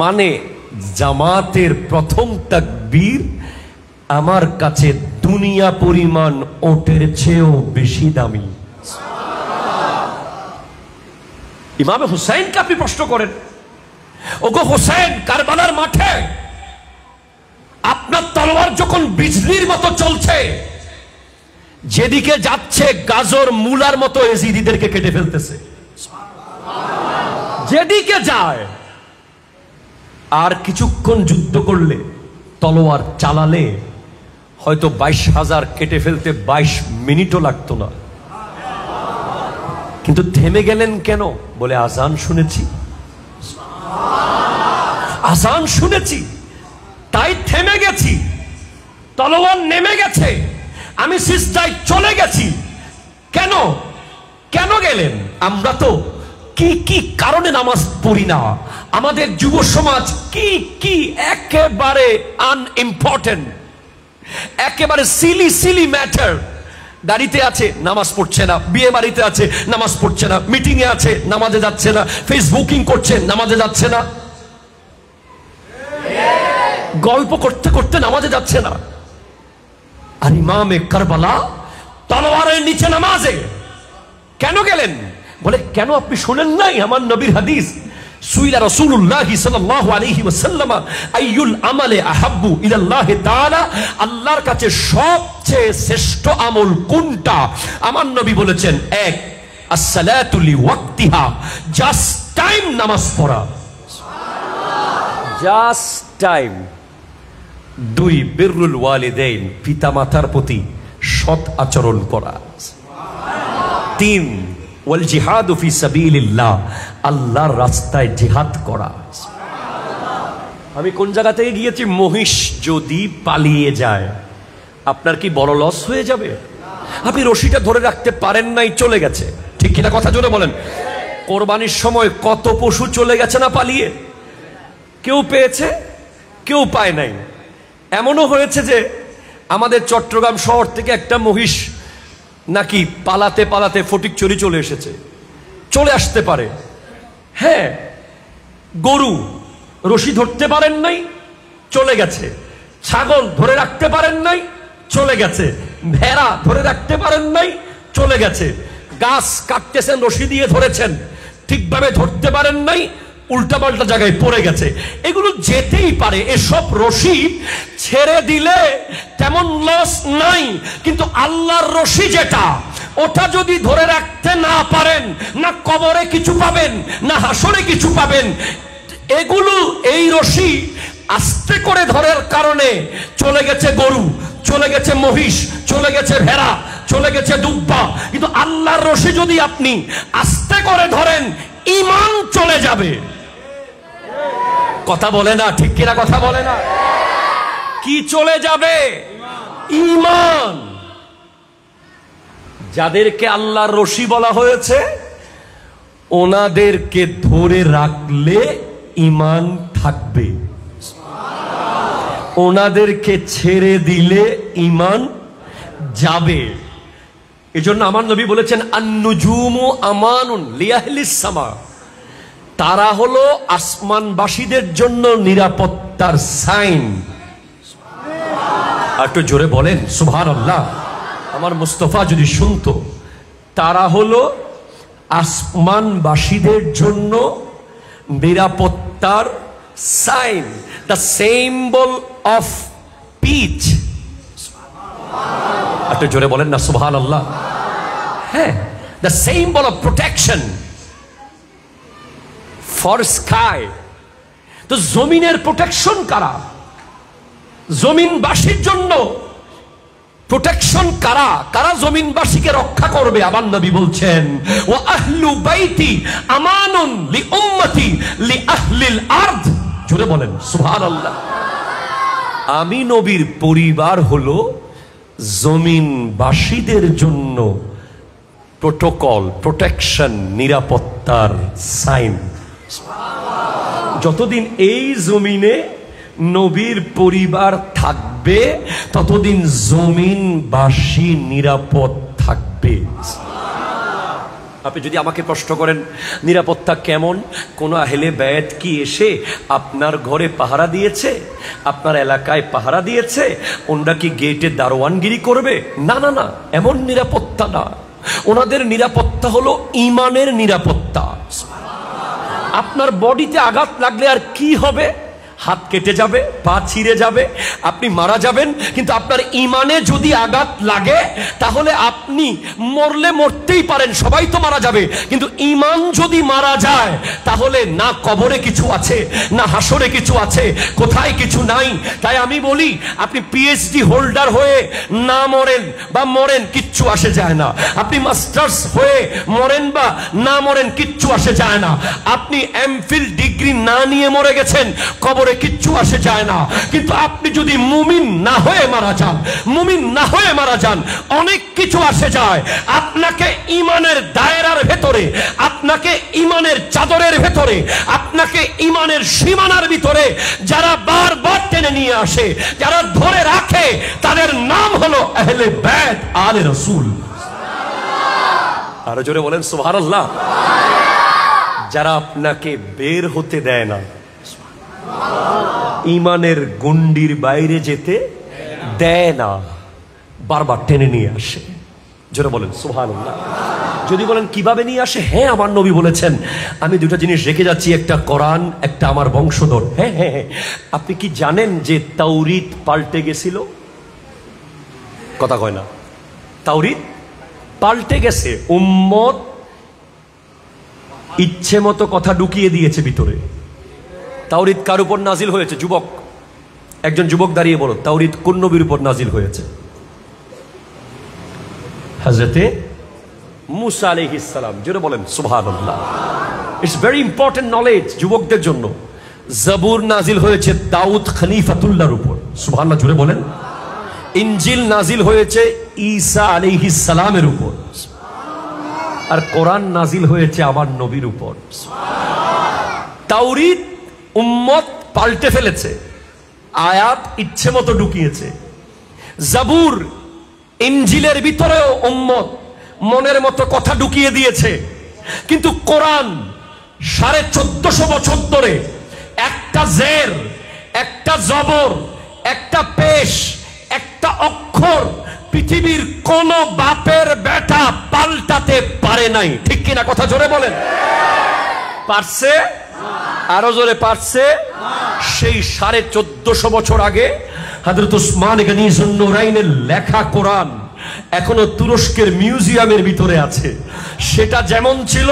মানে জামাতের প্রথম তাকবীর আমার কাছে দুনিয়া পরিমাণ ওটের চেয়েও বেশি দামি। ইমাম হুসাইনকে আপনি প্রশ্ন করেন, ওগো হুসাইন, কারবালার মাঠে আপনার তলোয়ার যখন বিজলির মতো চলছে, যেদিকে যাচ্ছে গাজর মূলার মতো এজিদিদেরকে কেটে ফেলতেছে, যেদিকে যায়। আর কিছুক্ষণ যুদ্ধ করলে, তলোয়ার চালালে হয়তো 22,000 কেটে ফেলতে 22 মিনিটও লাগতো না। কিন্তু থেমে গেলেন কেন? বলে আজান শুনেছি, আজান শুনেছি তাই থেমে গেছি, তলোয়ার নেমে গেছে, আমি সিজদায় চলে গেছি। কেন কেন গেলেন? আমরা তো কি কি কারণে নামাজ পড়ি না, আমাদের যুব সমাজ কি কি একেবারে আনইম্পর্টেন্ট, একেবারে সিলি সিলি ম্যাটার। গাড়িতে আছে নামাজ পড়ছে না, বিয়ে বাড়িতে আছে নামাজ পড়ছে না, মিটিং এ আছে নামাজে যাচ্ছে না, ফেসবুকিং করছে নামাজে যাচ্ছে না, গল্প করতে করতে নামাজে যাচ্ছে না। আর ইমামে কারবালা তলোয়ারের নিচে নামাজে কেন গেলেন? বলে কেন আপনি শুনেন নাই আমার নবীর হাদিস? সুইলা রাসূলুল্লাহ সাল্লাল্লাহু আলাইহি ওয়াসাল্লাম আইয়ুল আমালে আহাব্বু ইলাল্লাহি তাআলা, আল্লাহর কাছে সবচেয়ে শ্রেষ্ঠ আমল কোনটা? আমার নবী বলেছেন, 1 as-salatu li waqtiha, just time নামাজ পড়া, জাস্ট টাইম। 2 বিররুল ওয়ালিদাইন, পিতামাতার প্রতি সৎ আচরণ করা। 3 ওয়াল জিহাদু ফি সাবিলিল্লাহ, আল্লাহর রাস্তায় জিহাদ করা। আমি কোন জায়গা থেকে গিয়েছি? মহিষ যদি পালিয়ে যায় আপনার কি বড় লস হয়ে যাবে? আপনি রশিটা ধরে রাখতে পারেন নাই, চলে গেছে, ঠিক কিনা? কথা জোরে বলেন। কোরবানির সময় কত পশু চলে গেছে না পালিয়ে, কেউ পেয়েছে কেউ পায় নাই। এমনও হয়েছে যে আমাদের চট্টগ্রাম শহর থেকে একটা মহিষ নাকি পালাতে পালাতে ফটিকছড়ি চলে এসেছে, চলে আসতে পারে। হ্যাঁ, গরু রশি ধরতে পারেন নাই, চলে গেছে। ছাগল ধরে রাখতে পারেন নাই, চলে গেছে। ভেড়া ধরে রাখতে পারেন নাই, চলে গেছে। গাছ কাটতেছেন, রশি দিয়ে ধরেছেন, ঠিকভাবে ধরতে পারেন নাই, উল্টাপাল্টা জায়গায় পড়ে গেছে। এগুলো যেতেই পারে, এসব রশি ছেড়ে দিলে তেমন লস নাই। কিন্তু আল্লাহর রশি যেটা, ওটা যদি ধরে রাখতে না পারেন, না কবরে কিছু পাবেন না হাসরে কিছু পাবেন। এগুলো, এই রশি আস্তে করে ধরার কারণে চলে গেছে গরু, চলে গেছে মহিষ, চলে গেছে ভেড়া, চলে গেছে দুব্বা। কিন্তু আল্লাহর রশি যদি আপনি আস্তে করে ধরেন, ঈমান চলে যাবে। কথা বলে না, ঠিক কিনা? কথা বলে না। কি চলে যাবে? ঈমান। যাদেরকে আল্লাহর রশি বলা হয়েছে, ওনাদেরকে ধরে রাখলে ঈমান থাকবে, ওনাদেরকে ছেড়ে দিলে ঈমান যাবে। এজন্য আমার নবী বলেছেন, আন-নুজুমু আমানুন লিআহলিস সামা, তারা হলো আসমানবাসীদের জন্য নিরাপত্তার সাইন। আর একটু জোরে বলেন সুবহানাল্লাহ। আমার মুস্তাফা যদি শুনতো, তারা হলো আসমানবাসীদের জন্য নিরাপত্তার sign, the symbol of peace. একটু জোরে বলেন না সুবহানাল্লাহ। হ্যাঁ, the symbol of protection for sky. তো জমিনের প্রোটেকশন কারা? জমিনবাসীর জন্য প্রোটেকশন কারা কারা জমিনবাসীকে রক্ষা করবে? আমার নবী বলছেন ওয়া আহলু বাইতি আমানুন লি উম্মতি লি আহলিল আরদ। জোরে বলেন সুবহানাল্লাহ। আমি নবীর পরিবার হলো জমিনবাসীদের জন্য প্রোটোকল, প্রোটেকশন, নিরাপত্তার সাইন। যতদিন এই জমিনে নবীর পরিবার থাকবে ততদিন জমিনবাসী নিরাপদ থাকবে। আপনি যদি আমাকে প্রশ্ন করেন নিরাপত্তা কেমন, কোন আহলে বায়াত কি এসে আপনার ঘরে পাহারা দিয়েছে, আপনার এলাকায় পাহারা দিয়েছে, ওনারা কি গেটে দারোয়ানগিরি করবে? না না না, এমন নিরাপত্তা না। ওনাদের নিরাপত্তা হলো ঈমানের নিরাপত্তা। আপনার বডিতে আঘাত লাগলে আর কি হবে? হাত কেটে যাবে, পা ছিঁড়ে যাবে, আপনি মারা যাবেন, কিন্তু আপনার ঈমানে যদি আঘাত লাগে তাহলে আপনি মরলে মরতেই পারেন, সবাই তো মারা যাবে, কিন্তু ঈমান যদি মারা যায় তাহলে না কবরে কিছু আছে, না হাসরে কিছু আছে, কোথায় কিছু নাই। তাই আমি বলি আপনি পিএইচডি হোল্ডার হয়ে না মরেন বা মরেন কিচ্ছু আসে যায় না, আপনি মাস্টার্স হয়ে মরেন বা না মরেন কিচ্ছু আসে যায় না, আপনি এমফিল ডিগ্রি না নিয়ে মরে গেছেন কবরে কিচ্ছু আসে যায় না। কিন্তু আপনি যদি মুমিন না হয়ে মারা যান, মুমিন না হয়ে মারা যান, অনেক কিছু আসে যায়। আপনাকে ঈমানের দায়রার ভেতরে, আপনাকে ঈমানের চাদরের ভেতরে, আপনাকে ঈমানের সীমানার ভিতরে যারা বারবার টেনে নিয়ে আসে, যারা ধরে রাখে, তাদের নাম হলো আহলে বাইত আলে রাসূল। আরো জোরে বলেন সুবহানাল্লাহ। যারা আপনাকে বের হতে দেয় না, ঈমানের গণ্ডির বাইরে যেতে দেয় না, বারবার টেনে নিয়ে আসে। জোরে বলেন সুবহানাল্লাহ। যদি বলেন কিভাবে নিয়ে আসে, হ্যাঁ আমার নবী বলেছেন আমি দুটো জিনিস রেখে যাচ্ছি, একটা কোরআন, একটা আমার বংশধর। হ্যাঁ হ্যাঁ হ্যাঁ, আপনি কি জানেন যে তাওরীত পাল্টে গেছিল? কথা কয় না, তাওরীত পাল্টে গেছে। উম্মত ইচ্ছে মতো কথা ঢুকিয়ে দিয়েছে ভিতরে। তাওরীত কার উপর নাজিল হয়েছে? যুবক, একজন যুবক দাঁড়িয়ে বলো, তাওরীত কোন নবীর উপর নাজিল হয়েছে? হযরতে মুসা আলাইহিস সালাম। জোরে বলেন সুবহানাল্লাহ। ইটস ভেরি ইম্পর্টেন্ট নলেজ যুবকদের জন্য। জাবুর নাজিল হয়েছে দাউদ খলিফাতুল্লাহর উপর, সুবহানাল্লাহ জোরে বলেন। ইনজিল নাজিল হয়েছে ঈসা আলাইহিস সালামের উপর, আর কোরআন নাজিল হয়েছে আমার নবীর উপর। তাওরীত উম্মত পাল্টে ফেলেছে, আয়াত ইচ্ছে মতো ঢুকিয়েছে। জাবুর, ইনজিলের ভিতরেও উম্মত মনের মতো কথা ঢুকিয়ে দিয়েছে। কিন্তু কোরআন 1450 বছর ধরে একটা জের, একটা জবর, একটা পেশ, একটা অক্ষর পৃথিবীর কোন বাপের বেটা পাল্টাতে পারে নাই। ঠিক কিনা? কথা জোরে বলেন। পারছে? আরো জোরে পারছে? সেই 1450 বছর আগে হযরত উসমান গনি যুন্নুরাইনের লেখা কোরআন এখনো তুরস্কের মিউজিয়ামের ভিতরে আছে। সেটা যেমন ছিল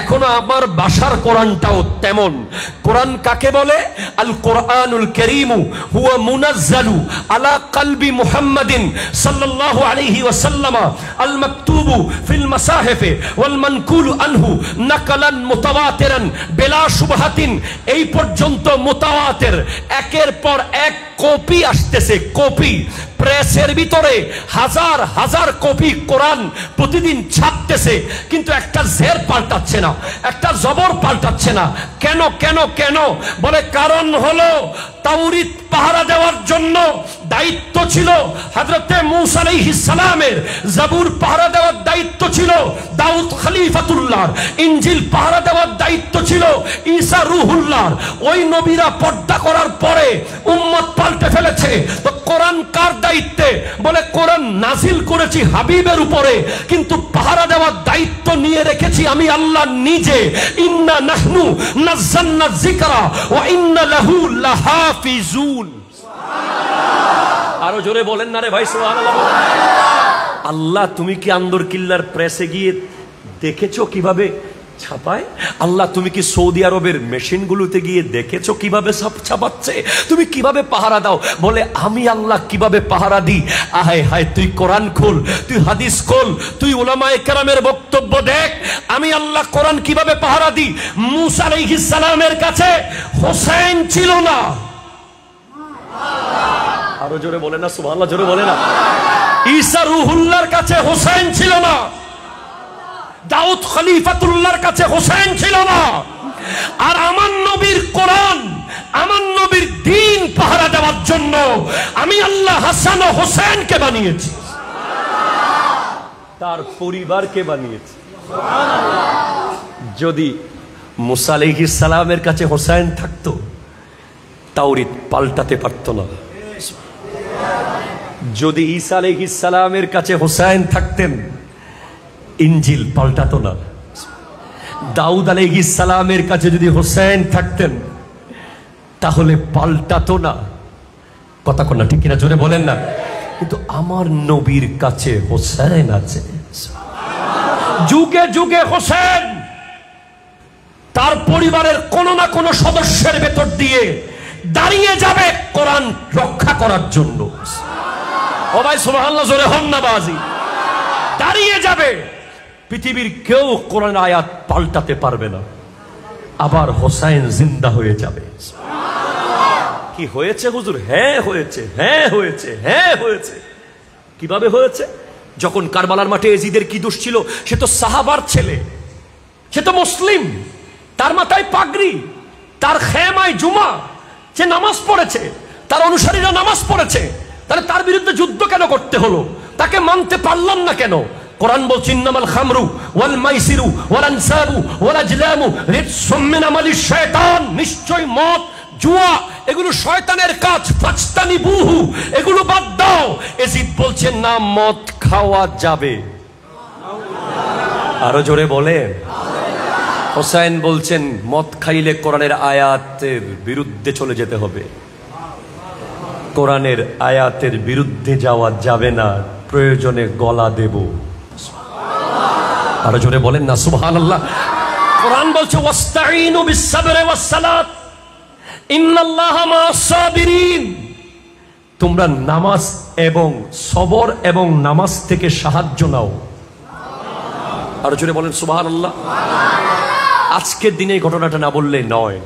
এখনো আমার বাসার কোরআনটাও তেমন। কোরআন কাকে বলে? আল কোরআনুল কারীমু হুয়া মুনাজ্জালু আলা কলবি মুহাম্মাদিন সাল্লাল্লাহু আলাইহি ওয়াসাল্লাম আল মাকতুবু ফিল মাসাহিফে ওয়াল মানকুলু আনহু নাকলান মুতাওয়াতিরান বিলা শুবহাতিন। এই পর্যন্ত মুতাওয়াতির একের পর এক কপি আসতেছে, কপি। প্রেসের ভিতরে হাজার হাজার কপি কোরআন প্রতিদিন ছাপতেছে, কিন্তু একটা জের পাল্টাচ্ছে না, একটা জবর পাল্টাচ্ছে না। কেন কেন কেন? বলে কারণ হলো তাওরীত পাহারা দেওয়ার জন্য দায়িত্ব ছিল হযরতে মূসা আলাইহিস সালামের, জাবুর পাহারা দেওয়ার দায়িত্ব ছিল দাউদ খলিফাতুল্লাহর, ইনজিল পাহারা দেওয়ার দায়িত্ব ছিল ঈসা রূহুল্লাহর। ওই নবীরা পর্দা করার পরে উম্মত পাল্টে ফেলেছে। তো কোরআন কার দায়িত্বে? বলে কোরআন নাজিল করেছি হাবিবের উপরে, কিন্তু পাহারা দেওয়ার দায়িত্ব নিয়ে রেখেছি আমি আল্লাহ নিজে। ইন্না নাহনু নাযালনা যিকরা ওয়া ইন্না লাহু লাহাফিজুন। আরো জোরে বলেন না রে ভাই সুবহানাল্লাহ। আল্লাহ, তুমি কি আন্দর কিল্লার প্রেসে গিয়ে দেখেছো কিভাবে ছাপায়। আল্লাহ, তুমি কি সৌদি আরবের মেশিনগুলোতে গিয়ে দেখেছো কিভাবে ছাপাচ্ছে? তুমি কিভাবে পাহারা দাও? বলে, আমি আল্লাহ কিভাবে পাহারা দিই? আহায় হায়, তুই কোরআন খোল, তুই হাদিস খোল, তুই উলামায়ে কেরামের বক্তব্য দেখ। আমি আল্লাহ কোরআন কিভাবে পাহারা দিই? মুসা আলাইহিস সালামের কাছে হোসেন ছিল না। আরো জোরে বলে না সুবহানাল্লাহ, জোরে বলে না। ঈসা রূহুল্লাহর কাছে হোসেন ছিল না। দাউদ খলিফাতুল্লাহর কাছে হোসেন ছিল না। আর আমার নবীর কোরআন, আমার নবীর দ্বীন পাহারা দেওয়ার জন্য আমি আল্লাহ হাসান ও হোসেনকে বানিয়েছি, তার পরিবারকে বানিয়েছি। যদি মুসা আলাইহিস সালামের কাছে হোসেন থাকতো, তাওরীত পাল্টাতে পারত না। যদি ঈসা আলাইহিস সালামের কাছে হোসেন থাকতেন, ইনজিল পাল্টাতো না। দাউদ আলাইহিস সালামের কাছে যদি হোসেন থাকতেন, তাহলে পাল্টাতো না। কথা কোন না, ঠিক কিনা জোরে বলেন না। কিন্তু আমার নবীর কাছে হোসেন আছে। যুগে যুগে হোসেন তার পরিবারের কোন না কোন সদস্যের ভেতর দিয়ে দাঁড়িয়ে যাবে কোরআন রক্ষা করার জন্য। ও ভাই সুবহানাল্লাহ, জোরে হন না বাজি। দাঁড়িয়ে যাবে। পৃথিবীর কেউ কোরআন আয়াত পাল্টাতে পারবে না। আবার হোসেন জিন্দা হয়ে যাবে। কি হয়েছে হুজুর? হ্যাঁ হয়েছে, হ্যাঁ হয়েছে, হ্যাঁ হয়েছে। কিভাবে হয়েছে? যখন কারবালার মাঠে এজিদের কি দোষ ছিল? সে তো সাহাবার ছেলে, সে তো মুসলিম, তার মাথায় পাগড়ি, তার খেমায় জুমা, সে নামাজ পড়েছে, তার অনুসারীরা নামাজ পড়েছে। তাহলে তার বিরুদ্ধে যুদ্ধ কেন করতে হলো? তাকে মানতে পারলাম না কেন? কোরআন বলছে, ইন্নামাল খামরু ওয়াল মাইসিরু ওয়াল আনসাবু ওয়াল আজলামু রিজসুম মিন আমালিশ শায়তান। নিশ্চয় মদ, জুয়া এগুলো শয়তানের কাজ। ফাজতানিবুহু, এগুলো বাদ দাও। এজিদ বলছেন না, মদ খাওয়া যাবে। আরো জোরে বলে। হোসেন বলছেন, মদ খাইলে কোরআনের আয়াতের বিরুদ্ধে চলে যেতে হবে। কোরআনের আয়াতের বিরুদ্ধে যাওয়া যাবে না, প্রয়োজনে গলা দেব। আরো জোরে বলেন না সুবহানাল্লাহ। কোরআন বলছে, ওয়াস্তাঈনু বিস-সাবরি ওয়াস-সালাত ইন্নাল্লাহা মা'আস সাবিরিন। তোমরা নামাজ এবং সবর এবং নামাজ থেকে সাহায্য নাও। আরো জোরে বলেন সুবহানাল্লাহ। আজকের দিনে এই ঘটনাটা না বললে নয়।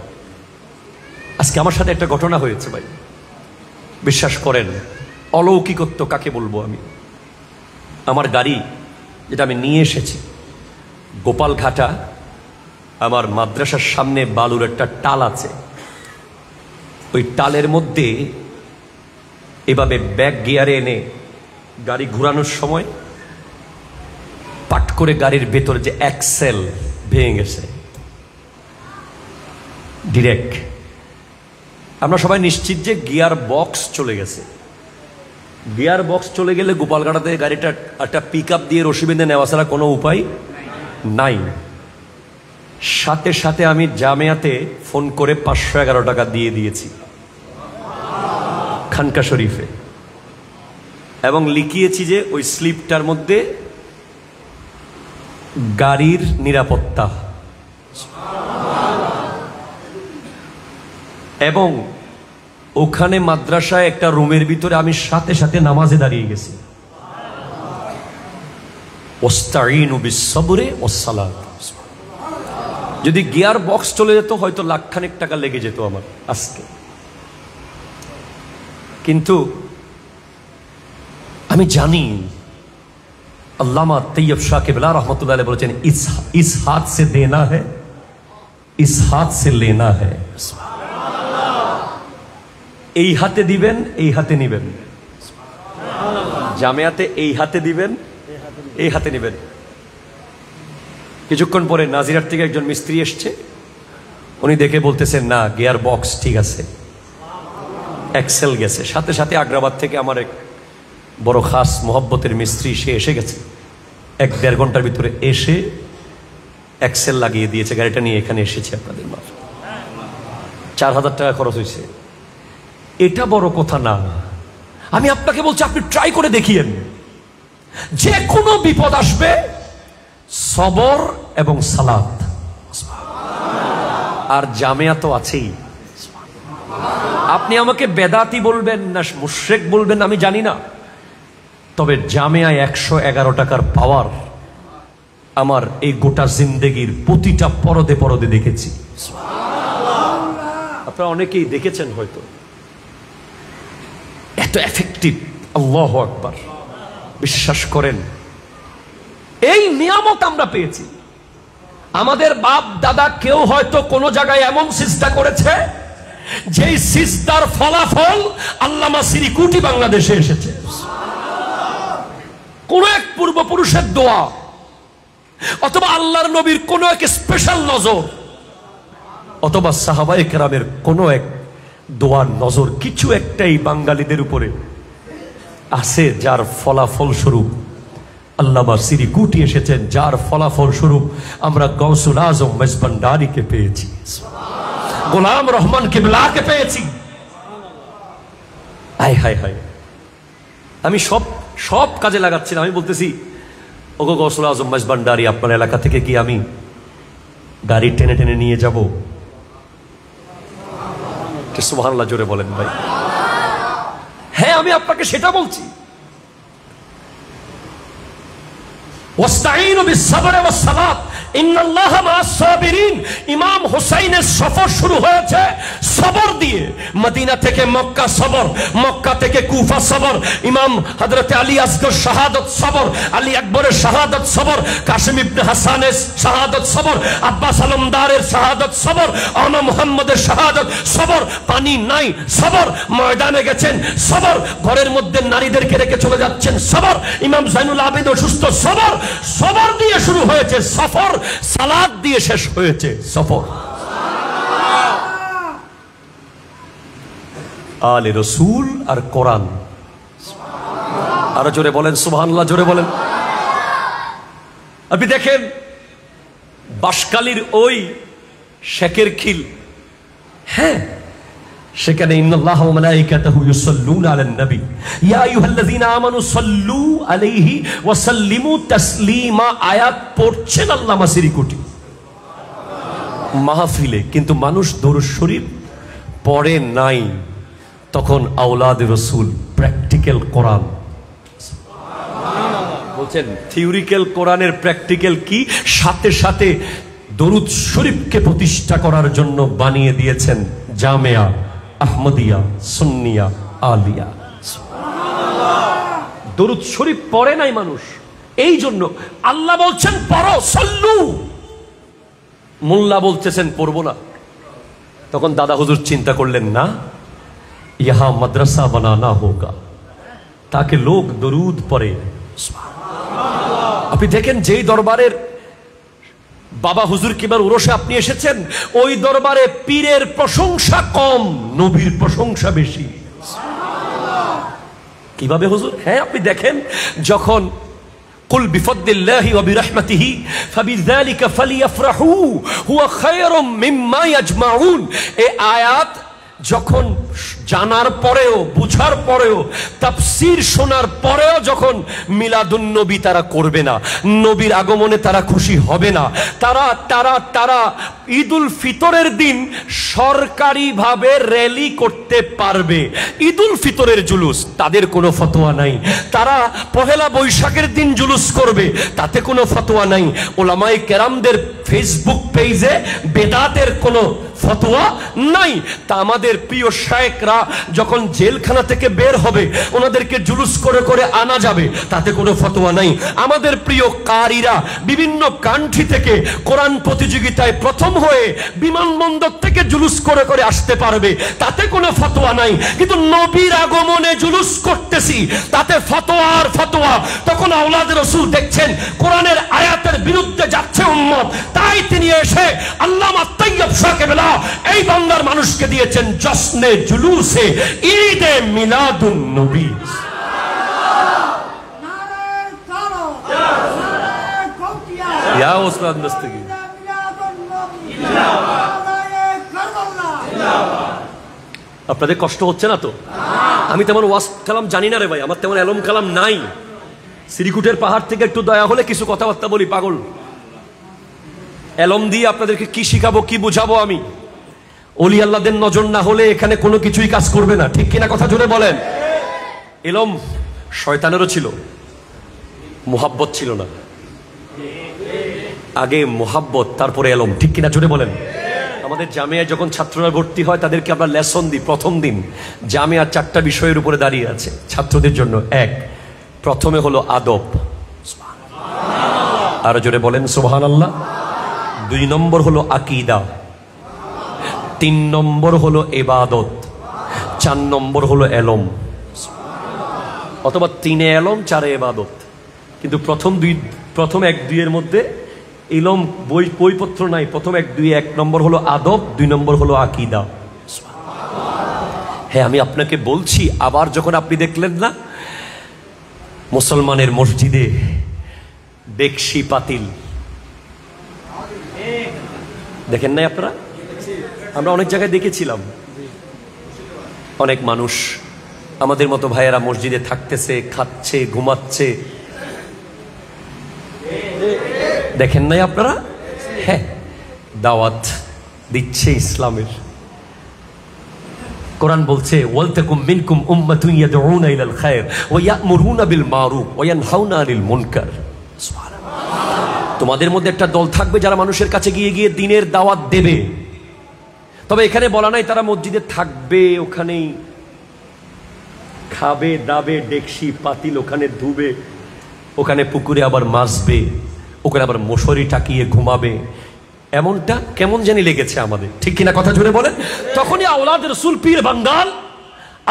আজকে আমার সাথে একটা ঘটনা হয়েছে ভাই, বিশ্বাস করেন। অলৌকিকত্ব কাকে বলবো আমি? আমার গাড়ি যেটা আমি নিয়ে এসেছি, গোপালঘাটা আমার মাদ্রাসার সামনে বালুর একটা টাল আছে। ওই টালের মধ্যে এভাবে ব্যাক গিয়ারে এনে গাড়ি ঘোরানোর সময় পাট করে গাড়ির ভেতরে যে অ্যাক্সেল ভেঙে গেছে ডিরেক্ট। আমরা সবাই নিশ্চিত যে গিয়ার বক্স চলে গেছে। গিয়ার বক্স চলে গেলে গোপালঘাটাতে গাড়িটা একটা পিক আপ দিয়ে রশি বেঁধে নেওয়া ছাড়া কোনো উপায় নাই। সাথে সাথে আমি জামিয়াতে ফোন করে 511 টাকা দিয়ে দিয়েছি খানকা শরীফে, এবং লিখিয়েছি যে ওই স্লিপটার মধ্যে গাড়ির নিরাপত্তা। এবং ওখানে মাদ্রাসায় একটা রুমের ভিতরে আমি সাথে সাথে নামাজে দাঁড়িয়ে গেছি। ওয়াস্তাঈনু বিস-সাবরি ওয়াস-সালাত। যদি গিয়ার বক্স চলে যেত হয়তো লাখখানেক টাকা লেগে যেত আমার আজকে। কিন্তু আমি জানি আল্লামা তৈয়ব শাকিব রহমতুল্লাহ আলাইহি বলেছেন, ইস হাত সে দেনা হ্যায়, ইস হাত সে লেনা হ্যায়। এই হাতে দিবেন, এই হাতে নিবেন। জামিয়াতে এই হাতে দিবেন, এই হাতে নিবেন। কিছুক্ষণ পরে নাজিরার থেকে একজন মিস্ত্রি এসছে। উনি দেখে বলতেছেন, না গিয়ার বক্স ঠিক আছে, এক্সেল গেছে। সাথে সাথে আগ্রাবাদ থেকে আমার এক বড় খাস মোহব্বতের মিস্ত্রি সে এসে গেছে। 1-1.5 ঘন্টার ভিতরে এসে এক্সেল লাগিয়ে দিয়েছে। গাড়িটা নিয়ে এখানে এসেছে আপনাদের মাঝে। 4000 টাকা খরচ হয়েছে। এটা বড় কথা না। আমি আপনাকে বলছি, আপনি ট্রাই করে দেখিয়েন। যে কোনো বিপদ আসবে, সবর এবং সালাত। আর জামিয়া তো আছেই। আপনি আমাকে বেদাতি বলবেন না মুশরিক বলবেন আমি জানি না, তবে জামিয়ায় 111 টাকার পাওয়ার আমার এই গোটা জিন্দেগির প্রতিটা পরদে পরদে দেখেছি। আপনারা অনেকেই দেখেছেন হয়তো, এত এফেক্টিভ। আল্লাহু আকবার। বিশ্বাস করেন এই নিয়ামত আমরা পেয়েছি। আমাদের বাপ দাদা কেউ হয়তো কোনো জায়গায় এমন সিজদা করেছে যেই সিজদার ফলাফল আল্লামা সিরিকুটি বাংলাদেশে এসেছে। কোন এক পূর্বপুরুষের দোয়া অথবা আল্লাহর নবীর কোন এক স্পেশাল নজর অথবা সাহাবায়ে কেরামের কোন এক দোয়ার নজর, কিছু একটাই বাঙালিদের উপরে আছে যার ফলাফল স্বরূপ আল্লামা সিরিকুটি এসেছেন, যার ফলাফল স্বরূপ আমরা গৌসুল আজম মেজবান্ডারিকে পেয়েছি, গোলাম রহমান কিবলাকে পেয়েছি। হায় হায় হায়, আমি সব কাজে লাগাচ্ছি না। আমি বলতেছি ওগো গৌসুল আজম মেজবান্ডারি, আপনার এলাকা থেকে কি আমি গাড়ি টেনে টেনে নিয়ে যাব? সুবহানাল্লাহ জোরে বলেন ভাই। হ্যাঁ, আমি আপনাকে সেটা বলছি। ওয়াস্তাঈনু বিস-সাবরি ওয়াস-সালাত ইন্নাল্লাহা মা'আস-সাবিরিন। ইমাম হুসাইনের সফর শুরু হয়েছে সবর দিয়ে। মদিনা থেকে মক্কা সবর, মক্কা থেকে কুফা সবর, ইমাম হযরত আলী আসগর শাহাদাত সবর, আলী আকবরের শাহাদাত সবর, কাসিম ইবনে হাসানের শাহাদাত সবর, আব্বাস আলমদারের শাহাদাত সবর, আনা মুহাম্মদের শাহাদাত সবর। পানি নাই সবর, ময়দানে গেছেন সবর, ঘরের মধ্যে নারীদেরকে রেখে চলে যাচ্ছেন সবর, ইমাম জাইনুল আবিদ অসুস্থ সবর। সবর দিয়ে শুরু হয়েছে সফর, সালাত দিয়ে শেষ হয়েছে সফর। আলে রসুল আর কোরআন। আরো জোরে বলেন সুবহানাল্লাহ, জোরে বলেন। আপনি দেখেন বাঁশখালীর ওই শেখের খিল, হ্যাঁ সেখানে ইন্নাল্লাহা ওয়া মালাইকাতাহু ইউসাল্লুনা আলান নবী ইয়া আইয়ুহাল্লাযীনা আমানু সাল্লু আলাইহি ওয়া সাল্লিমু তাসলিমা আয়াত পড়ছেন আল্লামা সিরিকুটি মাহফিলে, কিন্তু মানুষ দরুদ শরীফ পড়ে নাই। তখন আওলাদে রাসূল প্র্যাকটিক্যাল কোরআন বলছেন, থিওরিক্যাল কোরআনের প্র্যাকটিক্যাল কি, সাথে সাথে দরুদ শরীফকে প্রতিষ্ঠা করার জন্য বানিয়ে দিয়েছেন জামিয়া আহমদিয়া সুন্নিয়া আলিয়া। দরুদ শরীফ পড়ে নাই মানুষ, এই জন্য আল্লাহ বলছেন পড়ো সল্লু, মোল্লা বলতেছেন পড়বো না। তখন দাদা হুজুর চিন্তা করলেন না, ইহা মাদ্রাসা বানানা হোগা তাকে লোক দরুদ পড়ে। আপনি দেখেন যেই দরবারের বাবা হুজুর কিবার উরসে আপনি এসেছেন, ওই দরবারে পীরের প্রশংসা কম, নবীর প্রশংসা বেশি। কিভাবে হুজুর? হ্যাঁ, আপনি দেখেন যখন কুল বিফদ্লিল্লাহি ওয়া বিরহমাতিহি ফাবিযালিকা ফালিয়াফরাহু হুয়া খায়রুম মিম্মা ইয়াজমাউন, এই আয়াত যখন জানার পরেও বুঝার পরেও তাফসীর শোনার পরেও যখন মিলাদুন নবী তারা করবে না, নবীর আগমনে তারা খুশি হবে না, তারা তারা তারা ঈদুল ফিতরের দিন সরকারিভাবে র্যালি করতে পারবে, ঈদুল ফিতরের জুলুস, তাদের কোনো ফতোয়া নাই। তারা পহেলা বৈশাখের দিন জুলুস করবে, তাতে কোনো ফতোয়া নাই। ওলামায়ে কেরামদের ফেসবুক পেজে বেদাতের কোনো ফতোয়া নাই। তা আমাদের প্রিয় শায়েখরা যখন জেলখানা থেকে বের হবে, ওনাদেরকে জুলুস করে করে আনা যাবে, তাতে কোনো ফতোয়া নাই। আমাদের প্রিয় কারীরা বিভিন্ন কান্ট্রি থেকে কোরআন প্রতিযোগিতায় প্রথম হয়ে বিমানবন্দর থেকে জুলুস করে করে আসতে পারবে, তাতে কোনো ফতোয়া নাই। কিন্তু নবীর আগমনে জুলুস করতেছি, তাতে ফতোয়া আর ফতোয়া। তখন আওলাদ রাসূল দেখছেন কোরআনের আয়াতের বিরুদ্ধে যাচ্ছে উম্মত, তাই তিনি এসে আল্লামা তাইয়্যিব শাকিবুল্লাহ এই বাংলার মানুষকে দিয়েছেন জশ্নে জুলুসে ঈদে মিলাদুন নবী। ইয়া উস্তাদ দস্তগীর, আপনাদের কষ্ট হচ্ছে না তো? আমি তেমন ওয়াজ কালাম জানি না রে ভাই, আমার তেমন এলম কালাম নাই। শ্রীকুটের পাহাড় থেকে একটু দয়া হলে কিছু কথাবার্তা বলি, পাগল। এলম দিয়ে আপনাদেরকে কি শিখাবো, কি বুঝাবো আমি? ওলি আল্লাহদের নজর না হলে এখানে কোনো কিছুই কাজ করবে না, ঠিক কিনা কথা জোরে বলেন। এলম শয়তানেরও ছিল, মুহাব্বত ছিল না। আগে মুহাব্বত, তারপরে এলম, ঠিক কিনা জোরে বলেন। আমাদের জামিয়ায় যখন ছাত্ররা ভর্তি হয় তাদেরকে আমরা লেসন দিই। প্রথম দিন জামিয়ার 4টা বিষয়ের উপরে দাঁড়িয়ে আছে ছাত্রদের জন্য। এক, প্রথমে হলো আদব, আরো জোরে বলেন সুবহানাল্লাহ। 2 নম্বর হলো আকীদা, 3 নম্বর হলো ইবাদত, 4 নম্বর হলো এলম, অথবা 3-এ এলম 4-এ ইবাদত। কিন্তু প্রথম 1-2 এর মধ্যে ইলম বইপত্র নাই। প্রথম 1-2, 1 নম্বর হলো আদব, 2 নম্বর হলো আকীদা। হ্যাঁ, আমি আপনাকে বলছি, আবার যখন আপনি দেখলেন না মুসলমানের মসজিদে ডেকসি পাতিল, দেখেন নাই আপনারা? আমরা অনেক জায়গায় দেখেছিলাম, অনেক মানুষ আমাদের মতো ভাইয়েরা মসজিদে থাকতেছে, খাচ্ছে, ঘুমাচ্ছে, দেখেন নাই আপনারা? হ্যাঁ, দাওয়াত দিচ্ছে ইসলামের। কোরআন বলছে ওয়ালতাকুম মিনকুম উম্মাতুন ইয়াদউনা ইলাল খায়র ওয়া ইয়া'মুরুনা বিল মারুফ ওয়া ইয়ানহাউনা আনিল মুনকার। তোমাদের মধ্যে একটা দল থাকবে যারা মানুষের কাছে গিয়ে গিয়ে দ্বীনের দাওয়াত দেবে। তবে এখানে বলা নাই তারা মসজিদে থাকবে, ওখানেই খাবে দাবে, ডেকসি পাতিল ওখানে ধুবে, ওখানে পুকুরে আবার মাছবে, ওখানে আবার মশারি টাকিয়ে ঘুমাবে। এমনটা কেমন জানি লেগেছে আমাদের, ঠিক কিনা কথা জোরে বলেন। তখনই আওলাদ রাসূল পীর বাঙ্গাল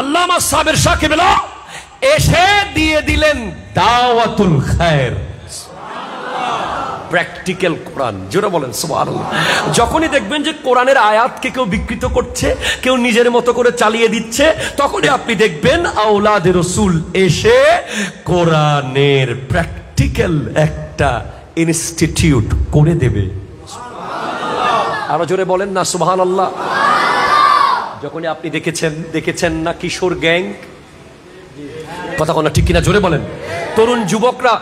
আল্লামা সাবের শাহ কিবলা এসে দিয়ে দিলেন দাওয়াতুল খায়র, প্র্যাকটিক্যাল কোরআন। জোরে বলেন সুবহানাল্লাহ। যখনই দেখবেন যে কোরআনের আয়াতকে কেউ বিকৃত করছে, কেউ নিজের মতো করে চালিয়ে দিচ্ছে, তখনই আপনি দেখবেন আওলাদ রাসূল এসে কোরআনের প্র্যাকটিক্যাল একটা ইনস্টিটিউট করে দেবে। আরো জোরে বলেন না সুবহানাল্লাহ। যখনই আপনি দেখেছেন না কিশোর গ্যাং, কথা বলা ঠিক কিনা জোরে বলেন। তরুণ যুবকরা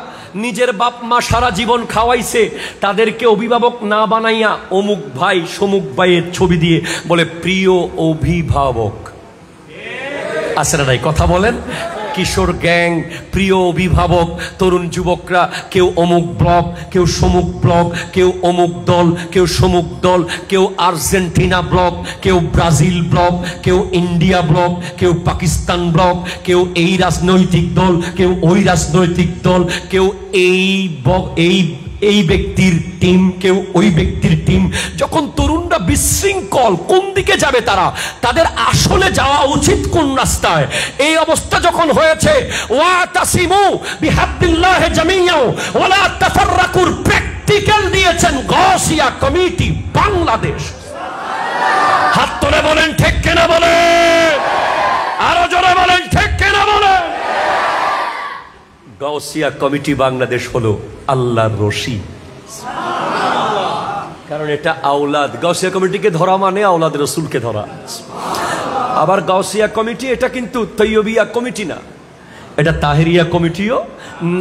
নিজের বাপ মা সারা জীবন খাওয়াইছে, তাদেরকে অভিভাবক না বানাইয়া অমুক ভাই সমুক ভাইয়ের ছবি দিয়ে বলে প্রিয় অভিভাবক। আছে না নাই? কথা বলেন। কিশোর গ্যাং, প্রিয় অভিভাবক, তরুণ যুবকরা কেউ অমুক ব্লক, কেউ সমুক ব্লক, কেউ অমুক দল, কেউ সমুক দল, কেউ আর্জেন্টিনা ব্লক, কেউ ব্রাজিল ব্লক, কেউ ইন্ডিয়া ব্লক, কেউ পাকিস্তান ব্লক, কেউ এই রাজনৈতিক দল, কেউ ওই রাজনৈতিক দল, কেউ এই ব্যক্তির টিম, কেউ ওই ব্যক্তির টিম। যখন তরুণরা বিশৃঙ্খল, কোন দিকে যাবে তারা, তাদের আসলে যাওয়া উচিত কোন রাস্তায়, এই অবস্থা যখন হয়েছে, ওয়াতাসিমু বিহাবলিল্লাহি জামিআ ওয়ালা তাফাররাকুর প্র্যাকটিক্যাল দিয়েছেন গাউসিয়া কমিটি বাংলাদেশ। হাত তুলে বলেন ঠিক কিনা বলেন, আরো জোরে বলেন ঠিক কিনা বলেন। গাউসিয়া কমিটি বাংলাদেশ হলো আল্লাহর রশি, কারণ এটা আওলাদ। গাউসিয়া কমিটিকে ধরা মানে আওলাদ রসুলকে ধরা। আবার গাউসিয়া কমিটি এটা কিন্তু তৈয়বিয়া কমিটি না, এটা তাহেরিয়া কমিটিও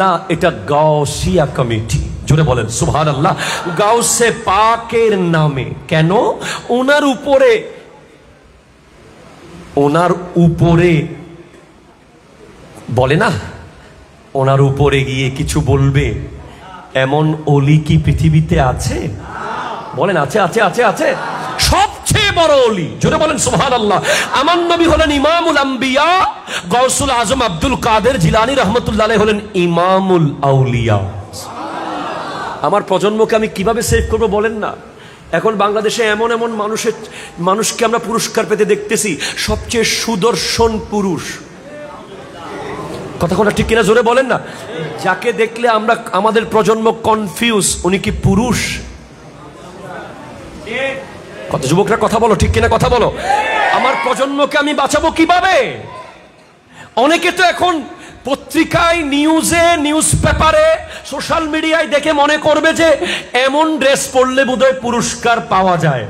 না, এটা গাউসিয়া কমিটি। জোরে বলেন সুবহানাল্লাহ। গাউসে পাকের নামে, কেন? ওনার উপরে বলে না, ওনার উপরে গিয়ে কিছু বলবে এমন অলি কি পৃথিবীতে আছে? বলেন আছে আছে আছে আছে। সবচেয়ে বড় অলি, জোরে বলেন সুবহানাল্লাহ। আমার নবী হলেন ইমামুল আম্বিয়া, গাউসুল আজম আব্দুল কাদের জিলানী রহমতুল্লাহ আলাইহি হলেন ইমামুল আউলিয়া। আমার প্রজন্মকে আমি কিভাবে সেভ করবো বলেন না? এখন বাংলাদেশে এমন এমন মানুষকে আমরা পুরস্কার পেতে দেখতেছি, সবচেয়ে সুদর্শন পুরুষ। কথা ঠিক কিনা জোরে বলেন না। যাকে দেখলে আমাদের প্রজন্ম কনফিউজ, উনি কি পুরুষ? কত যুবকরা কথা বলো, ঠিক কিনা কথা বলো। আমার প্রজন্মকে আমি বাঁচাবো কিভাবে? অনেকে তো এখন পত্রিকায়, নিউজে, নিউজ পেপারে, সোশ্যাল মিডিয়ায় দেখে মনে করবে যে এমন ড্রেস পরলে বোধহয় পুরস্কার পাওয়া যায়।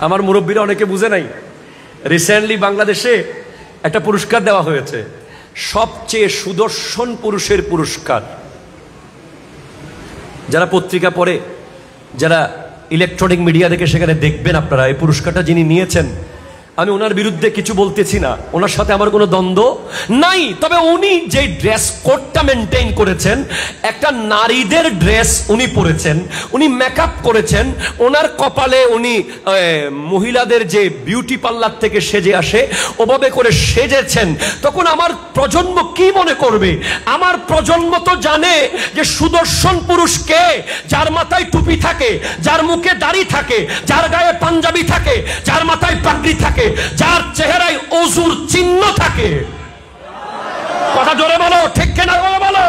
আমার মুরব্বীরা অনেকে বুঝে নাই, রিসেন্টলি বাংলাদেশে একটা পুরস্কার দেওয়া হয়েছে, সবচেয়ে সুদর্শন পুরুষের পুরস্কার। যারা পত্রিকা পড়ে, যারা ইলেকট্রনিক মিডিয়া দেখে সেখানে দেখবেন আপনারা এই পুরস্কারটা যিনি নিয়েছেন, আমি ওনার বিরুদ্ধে কিছু বলতেছি না, ওনার সাথে আমার কোনো দ্বন্দ্ব নাই। তবে উনি যে ড্রেস কোডটা মেনটেন করেছেন, একটা নারীদের ড্রেস উনি পরেছেন, উনি মেকআপ করেছেন, ওনার কপালে উনি মহিলাদের যে বিউটি পার্লার থেকে সেজে আসে ওভাবে করে সেজেছেন, তখন আমার প্রজন্ম কি মনে করবে? আমার প্রজন্ম তো জানে যে সুদর্শন পুরুষ কে, যার মাথায় টুপি থাকে, যার মুখে দাড়ি থাকে, যার গায়ে পাঞ্জাবি থাকে, যার মাথায় পাগড়ি থাকে, যার চেহারায় ওযুর চিহ্ন থাকে। কথা জোরে বলো, ঠিক কিনা বলো।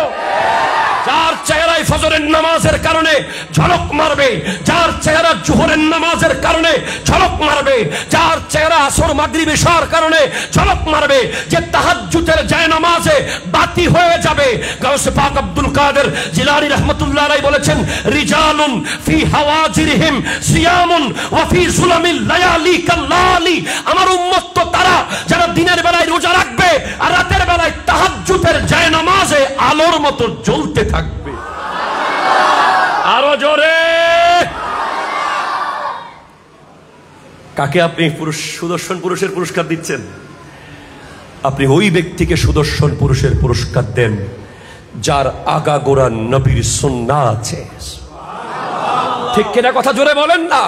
যার চেহারায় ফজরের নামাজের কারণে ঝলক মারবে, যার চেহারা জোহরের নামাজের কারণে ঝলক মারবে, যার চেহারা আসর মাগরিব ইশার কারণে ঝলক মারবে, যে তাহাজ্জুদের যায় নামাজে বাতি হয়ে যাবে। গাউসে পাক আব্দুল কাদের জিলানী রাহমাতুল্লাহ আলাইহি বলেছেন, রিজালুন ফি হাওয়াজিরহিম সিয়ামুন ওয়া ফি যুলামিল লায়ালি কাল্লালি। আমার উম্মত তো তারা যারা দিনের বেলায় রোজা রাখবে আর রাতের বেলায় তাহাজ্জুদের যায় নামাজে আলোর মতো জ্বলতে থাকবে। আরো জোরে। কাকে আপনি সুদর্শন পুরুষের পুরস্কার দিচ্ছেন? আপনি ওই ব্যক্তিকে সুদর্শন পুরুষের পুরস্কার দেন যার আগাগোড়া নবীর সুন্নাহ আছে। ঠিক কিনা? কথা জোরে বলেন না।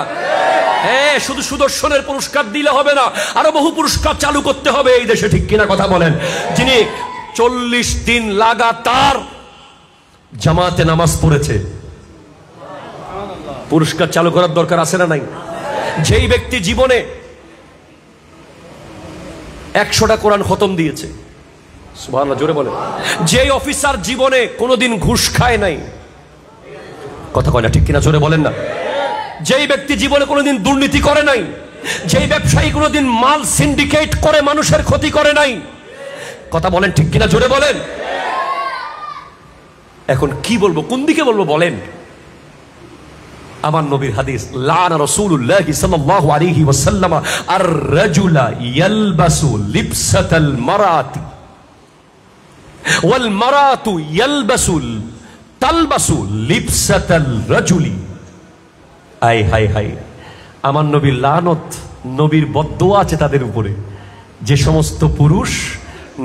হ্যাঁ, শুধু সুদর্শনের পুরস্কার দিলে হবে না, আরো বহু পুরস্কার চালু করতে হবে এই দেশে। ঠিক কিনা? কথা বলেন। যিনি 40 দিন লাগাতার জামাতে নামাজ পড়েছে, পুরস্কার চালু করার দরকার আছে না নাই? যেই ব্যক্তি জীবনে 100টা কোরআন খতম দিয়েছে, সুবহানাল্লাহ, জোরে বলেন। যেই অফিসার জীবনে কোনোদিন ঘুষ খায় নাই, কথা কয় না, ঠিক কিনা? জোরে বলেন না। যেই ব্যক্তি জীবনে কোনোদিন দুর্নীতি করে নাই, যেই ব্যবসায়ী কোনোদিন মাল সিন্ডিকেট করে মানুষের ক্ষতি করে নাই, কথা বলেন, ঠিক কিনা? জোরে বলেন। এখন কি বলবো, কোন দিকে বলবো বলেন? আমার নবীর হাদিস, লানা রাসূলুল্লাহ সাল্লাল্লাহু আলাইহি ওয়াসাল্লাম আর-রাজুলা ইয়ালবাসু লিবসাতাল মারাতি ওয়াল মারাতু তালবাসু লিবসাতাল রাজুলি। আই হাই হাই, আমার নবীর লানত, নবীর বদদোয়া আছে তাদের উপরে যে সমস্ত পুরুষ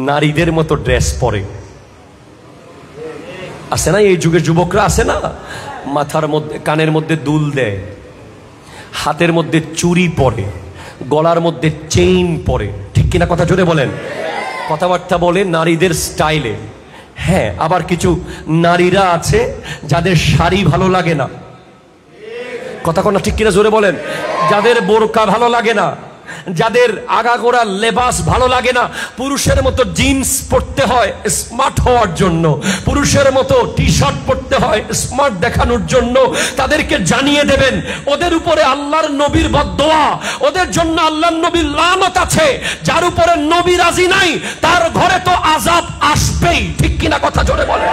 নারীদের মতো ড্রেস পরে। আছে না এই যুগের যুবকরা, আছে না, মাথার মধ্যে কানের মধ্যে দুল দেয়, হাতের মধ্যে চুড়ি পরে, গলার মধ্যে চেইন পরে। ঠিক কিনা? কথা জোরে বলেন। কথাবার্তা বলে নারীদের স্টাইলে। হ্যাঁ, আবার কিছু নারীরা আছে যাদের শাড়ি ভালো লাগে না, কথা কোন ঠিক কিনা? জোরে বলেন। যাদের বোরকা ভালো লাগে না, যাদের আগাগোড়া লেবাস ভালো লাগে না, পুরুষের মতো জিন্স পরতে হয় স্মার্ট হওয়ার জন্য, পুরুষের মতো টি শার্ট পরতে হয় স্মার্ট দেখানোর জন্য, তাদেরকে জানিয়ে দেবেন ওদের উপরে আল্লাহর নবীর বদদোয়া, ওদের জন্য আল্লাহর নবীর লানত আছে। যার উপরে নবী রাজি নাই তার ঘরে তো আযাব আসবেই। ঠিক কিনা? কথা জোরে বলেন।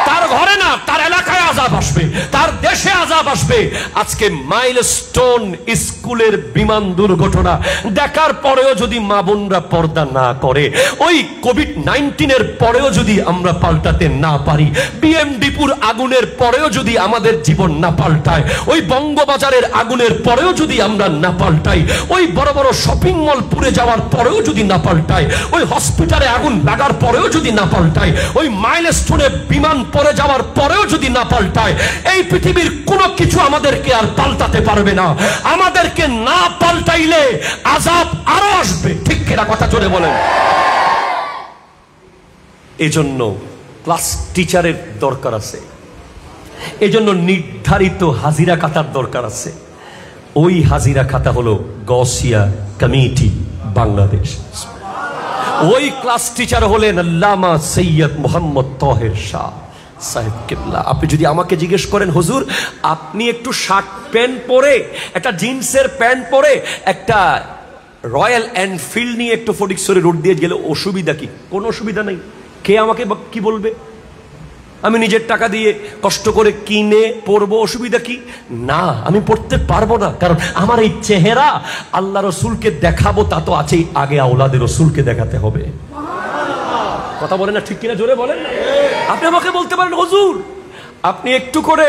তার ঘরে না, তার এলাকায় আযাব আসবে, তার দেশে আযাব আসবে। আজকে মাইলস্টোন স্কুলের বিমান দুর্ঘটনা দেখার পরেও যদি মা বোনরা পর্দা না করে, ওই কোভিড-19 পরেও যদি আমরা পাল্টাতে না পারি, বিএমডিপুর আগুনের পরেও যদি আমাদের জীবন না পাল্টায়, ওই বঙ্গবাজারের আগুনের পরেও যদি আমরা না পাল্টাই, ওই বড় বড় শপিং মল পুড়ে যাওয়ার পরেও যদি না পাল্টাই, ওই হসপিটালে আগুন লাগার পরেও যদি না পাল্টাই, ওই মাইলস্টোনে বিমান পড়ে যাওয়ার পরেও যদি না পাল্টায়, এই পৃথিবীর কোনো কিছু আমাদেরকে আর পাল্টাতে পারবে না। আমাদেরকে না পাল্টাইলে আযাব আরো আসবে। ঠিক কিনা? কথা জোরে বলেন। এজন্য ক্লাস টিচারের দরকার আছে, এজন্য নির্ধারিত হাজিরা খাতার দরকার আছে। ওই হাজিরা খাতা হলো গাউসিয়া কমিটি বাংলাদেশ। ওই ক্লাস টিচার হলেন আল্লামা সৈয়দ মোহাম্মদ তাহের শাহ সাহেব কেবলা। আপনি যদি আমাকে জিজ্ঞেস করেন, হুজুর আপনি একটু শার্ট প্যান্ট পরে, একটা জিন্সের প্যান্ট পরে, একটা রয়্যাল এনফিল্ড নিয়ে একটু ফটিকছড়ি রোড দিয়ে গেলে অসুবিধা কি? কোনো অসুবিধা নেই। কে আমাকে কি বলবে? আমি নিজের টাকা দিয়ে কষ্ট করে কিনে পরবো, অসুবিধা কি? না, আমি পড়তে পারবো না, কারণ আমার এই চেহারা আল্লাহ রসুলকে দেখাবো তা তো আছেই, আগে আওলাদের রসুলকে দেখাতে হবে। কথা বলেন না, ঠিক কিনা? জোরে বলেন। আপনি আমাকে বলতে পারেন, হুজুর আপনি একটু করে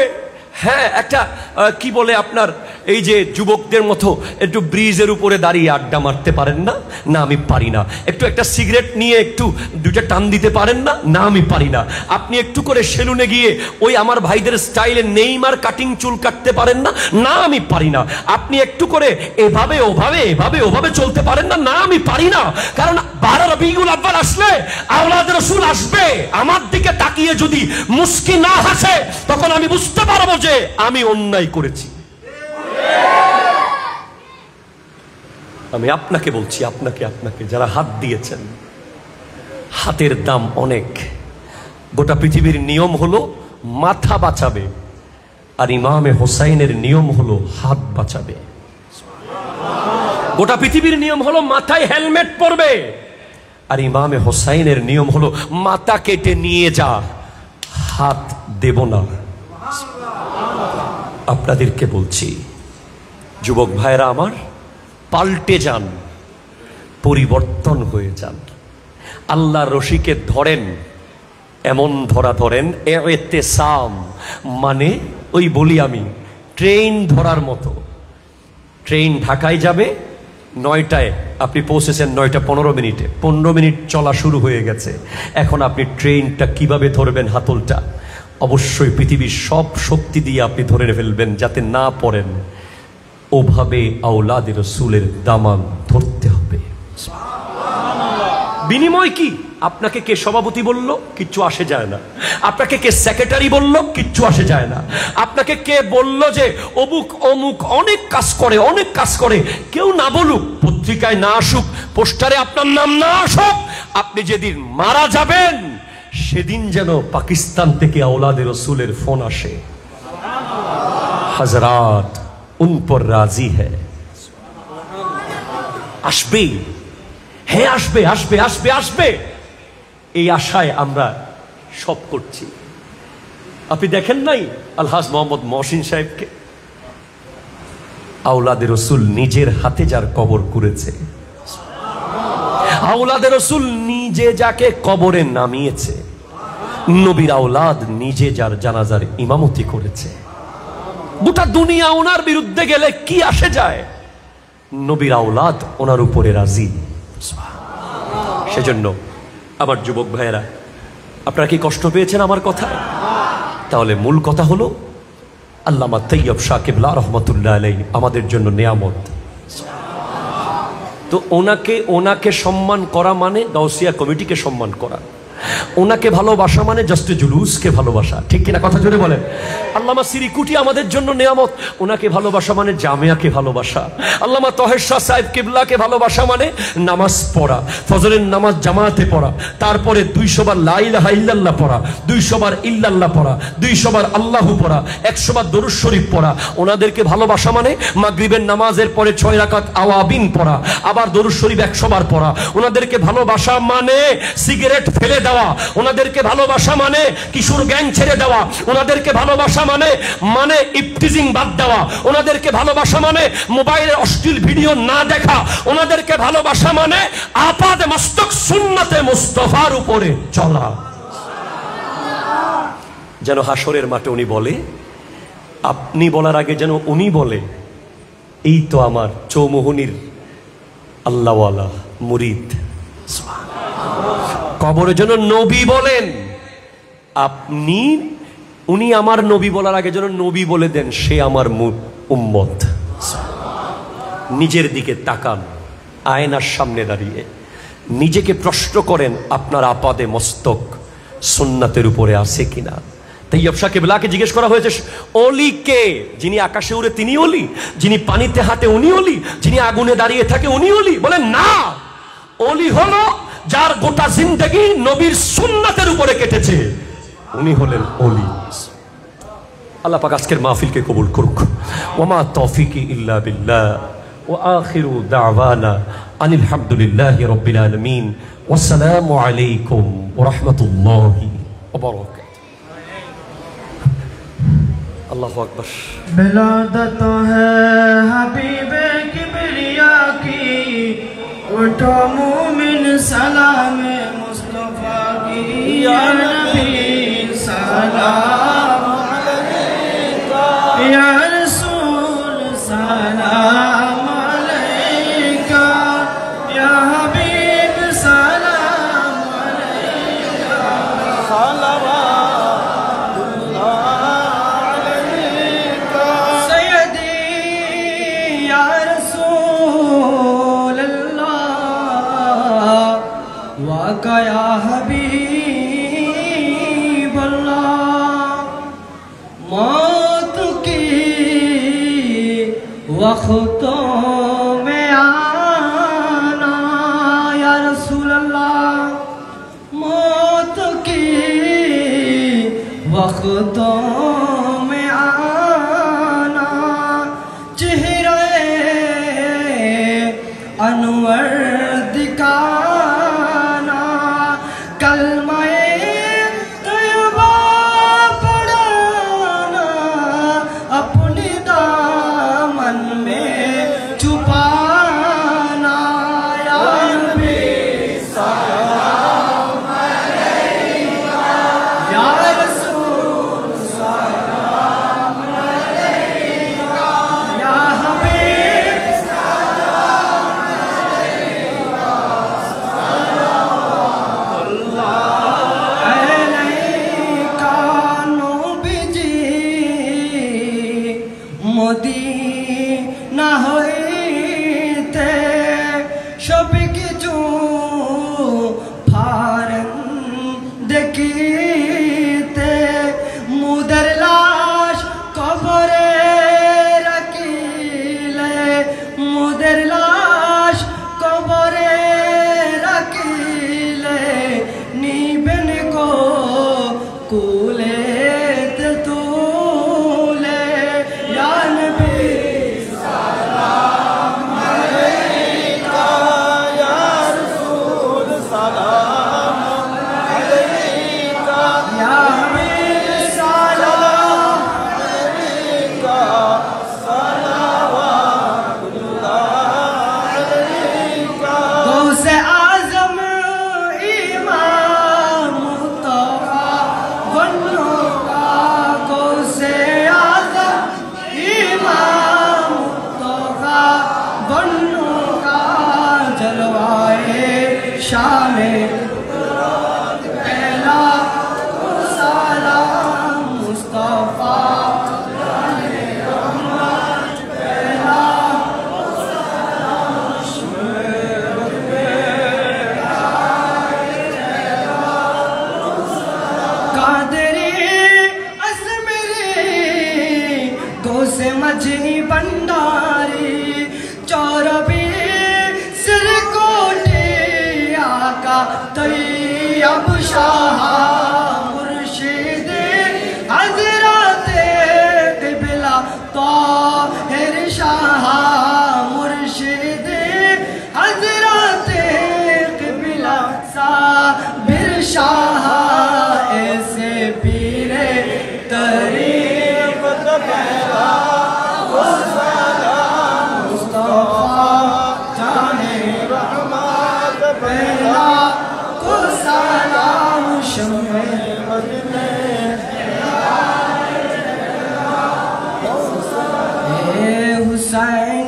হ্যাঁ একটা কি বলে আপনার এই যে যুবকদের মতো একটু ব্রিজের উপরে দাঁড়িয়ে আড্ডা মারতে পারেন না? না আমি পারি না। একটু একটা সিগারেট নিয়ে একটু দুইটা টান দিতে পারেন না? না আমি পারি না। আপনি একটু করে সেলুনে গিয়ে ওই আমার ভাইদের স্টাইলে নেইমার কাটিং চুল কাটতে পারেন না? না আমি পারি না। আপনি একটু করে এভাবে ওভাবে এভাবে ওভাবে চলতে পারেন না? না আমি পারি না। কারণ 12 রবিউল আউয়াল আসলে আওলাদ রাসূল আসবে, আমার দিকে তাকিয়ে যদি মুস্কি না হাসে তখন আমি বুঝতে পারবো যে আমি অন্যায় করেছি। আমি আপনাকে বলছি, আপনাকে যারা হাত দিয়েছেন, হাতের দাম অনেক। গোটা পৃথিবীর নিয়ম হলো মাথা বাঁচাবে, আর ইমামে হোসাইনের নিয়ম হলো হাত বাঁচাবে। গোটা পৃথিবীর নিয়ম হলো মাথায় হেলমেট পরবে, আর ইমামে হোসাইনের নিয়ম হলো মাথা কেটে নিয়ে যা, হাত দেব না। আপনাদেরকে বলছি যুবক ভাইরা আমার, পাল্টে যান, পরিবর্তন হয়ে যান। আল্লাহর রশিকে ধরেন, এমন ধরা ধরেন ইতিসাম, মানে ওই বলি আমি ট্রেন ধরার মতো। ট্রেন ঢাকায় যাবে 9টায়, আপনি পৌঁছেছেন 9টা 15 মিনিটে, 15 মিনিট চলা শুরু হয়ে গেছে। এখন আপনি ট্রেনটা কিভাবে ধরবেন? হাতলটা অবশ্যই পৃথিবীর সব শক্তি দিয়ে আপনি ধরে ফেলবেন যাতে না পড়েন। ওভাবে আওলাদ রাসূলের দামান ধরতে হবে। বিনিময় কি? আপনাকে কে সভাপতি বলল? কিচ্ছু আসে যায় না। আপনাকে কে সেক্রেটারি বলল? কিচ্ছু আসে যায় না। আপনাকে কে বলল যে অমুক অমুক অনেক কাজ করে, কেউ না বলুক, পত্রিকায় না আসুক, পোস্টারে আপনার নাম না আসুক, আপনি যেদিন মারা যাবেন সেদিন যেন পাকিস্তান থেকে আওলাদ রাসূলের ফোন আসে, হযরত উন পর রাজি হ্যায়। আসবে, হ্যাঁ আসবে আসবে আসবে আসবে, এই আশায় আমরা সব করছি। আপনি দেখেন নাই আলহাজ মোহাম্মদ মহসিন সাহেবকে? আওলাদ রাসূল নিজের হাতে যার কবর করেছে, আওলাদ রাসূল নিজে যাকে কবরে নামিয়েছে, নবীর আওলাদ নিজে যার জানাজার ইমামতি করেছে। গোটা দুনিয়া ওনার বিরুদ্ধে গেলে কি আসে যায়? নবীর আওলাদ ওনার উপরে রাজি। সেজন্য আমার যুবক ভাইয়েরা, আপনারা কি কষ্ট পেয়েছেন আমার কথায়? তাহলে মূল কথা হলো আল্লামা তৈয়ব শাহ কিবলা রহমতুল্লাহ আলাইহি আমাদের জন্য নিয়ামত। তো ওনাকে সম্মান করা মানে গাউসিয়া কমিটিকে সম্মান করা, ওনাকে ভালোবাসা মানে জাস্ট জুলুসকে ভালোবাসা, ঠিক কিনা? কথা জোরে বলেন। আল্লামা সিরিকুটি আমাদের জন্য নিয়ামত, ওনাকে ভালোবাসা মানে জামিয়াকে ভালোবাসা। আল্লামা তহের শাহ সাহেব কিবলাকে ভালোবাসা মানে নামাজ পড়া, ফজরের নামাজ জামাতে পড়া, তারপরে 200 বার লা ইলাহা ইল্লাল্লাহ পড়া, 200 বার ইল্লাল্লাহ পড়া, 200 বার আল্লাহু পড়া, 100 বার দরুদ শরীফ পড়া। ওনাদেরকে ভালোবাসা মানে মাগরিবের নামাজের পরে 6 রাকাত আওয়াবিন পড়া, আবার দরুদ শরীফ 100 বার পড়া। ওনাদেরকে ভালোবাসা মানে সিগারেট ফেলে দেওয়া, ওনাদেরকে ভালোবাসা মানে কিশোর গ্যাং ছেড়ে দেওয়া, ওনাদেরকে ভালোবাসা মানে ইফতিজিং বাদ দেওয়া, ওনাদেরকে ভালোবাসা মানে মোবাইলের অশ্লীল ভিডিও না দেখা, ওনাদেরকে ভালোবাসা মানে আপাদে মস্তক সুন্নতে মুস্তাফার উপরে চলা। যেন হাসরের মাঠে উনি বলে, আপনি বলার আগে যেন উনি বলে, এই তো আমার চৌমোহনীর আল্লাহওয়ালা মুরিদ। কবরে যেন নবী বলেন, উনি আমার নবী বলার আগে যেন নবী বলে দেন, সে আমার উম্মত। নিজের দিকে তাকান, আয়নার সামনে দাঁড়িয়ে নিজেকে প্রশ্ন করেন, আপনার আপাদে মস্তক সুন্নাতের উপরে আছে কিনা? তৈয়ব শাহ কিবলাকে জিজ্ঞেস করা হয়েছে, অলি কে? যিনি আকাশে উড়ে তিনি অলি, যিনি পানিতে হাঁটে উনি অলি, যিনি আগুনে দাঁড়িয়ে থাকে উনি অলি? বলেন না, অলি হলো যার গোটা জিন্দেগি নবীর সুন্নাতের উপরে কেটেছে, উনি হলেন অলি। আল্লাহ পাক আজকের মাহফিলকে কবুল করুক। ওয়া তৌফিকি ইল্লা বিল্লাহ ওয়া আখিরু দাওয়ানা আনিল হামদুলিল্লাহি রাব্বিল আলামিন। ওয়াসসালামু আলাইকুম ওয়া রাহমাতুল্লাহি ওয়া বারাকাতুহু। আল্লাহু আকবার। मिलादत है हबीबे किबरिया की, उठो मोमिन सलाम मुस्तफा की, या नबी सलाम आका या हबीब अल्लाह मौत की वक़्तों में आना या रसूल अल्लाह मौत की वक़्तों में आना चेहरे अनवर दिखाना कलमाए तैयबा पढ़ाना अपनी दामन में छुपाना या नबी सलाम अलैका या रसूल सलाम अलैका या हबीब सलाम अलैका सल्लल्लाहु अलैका नबीजी मदीना হইতে সব কিছু ফারন দেখিতে মুদের লাশ কবরে রাখিলে মুদের লাশ কবরে রাখিলে নিবেন কো কুলে তুলে ইয়া নবী সালাম আলাইকা ইয়া রাসূল সালাম আলাইকা ইয়া হাবিব সালাম আলাইকা সালাওয়াতুল্লাহ আলাইকা গৌসে আজম ইমাম মুস্তাফা বন্নো का गौसे आजम इमाम मुस्तफा बन्नो का जलवाए शामे पहला सलाम मुस्तफा पहला कादरी असमरी गौसे मजी भंडारी चौरबी सिरकोटे आका तैयब शाह मुर्शिद हजरते क़िबला ताहिर शाह मुर्शिद हजरते क़िबला साबिर शाह ऐसे पीरे तरीक़त पहला मुस्तफा जाने रहमत पहला को सलाम शम्मे मदीने ए हुसैन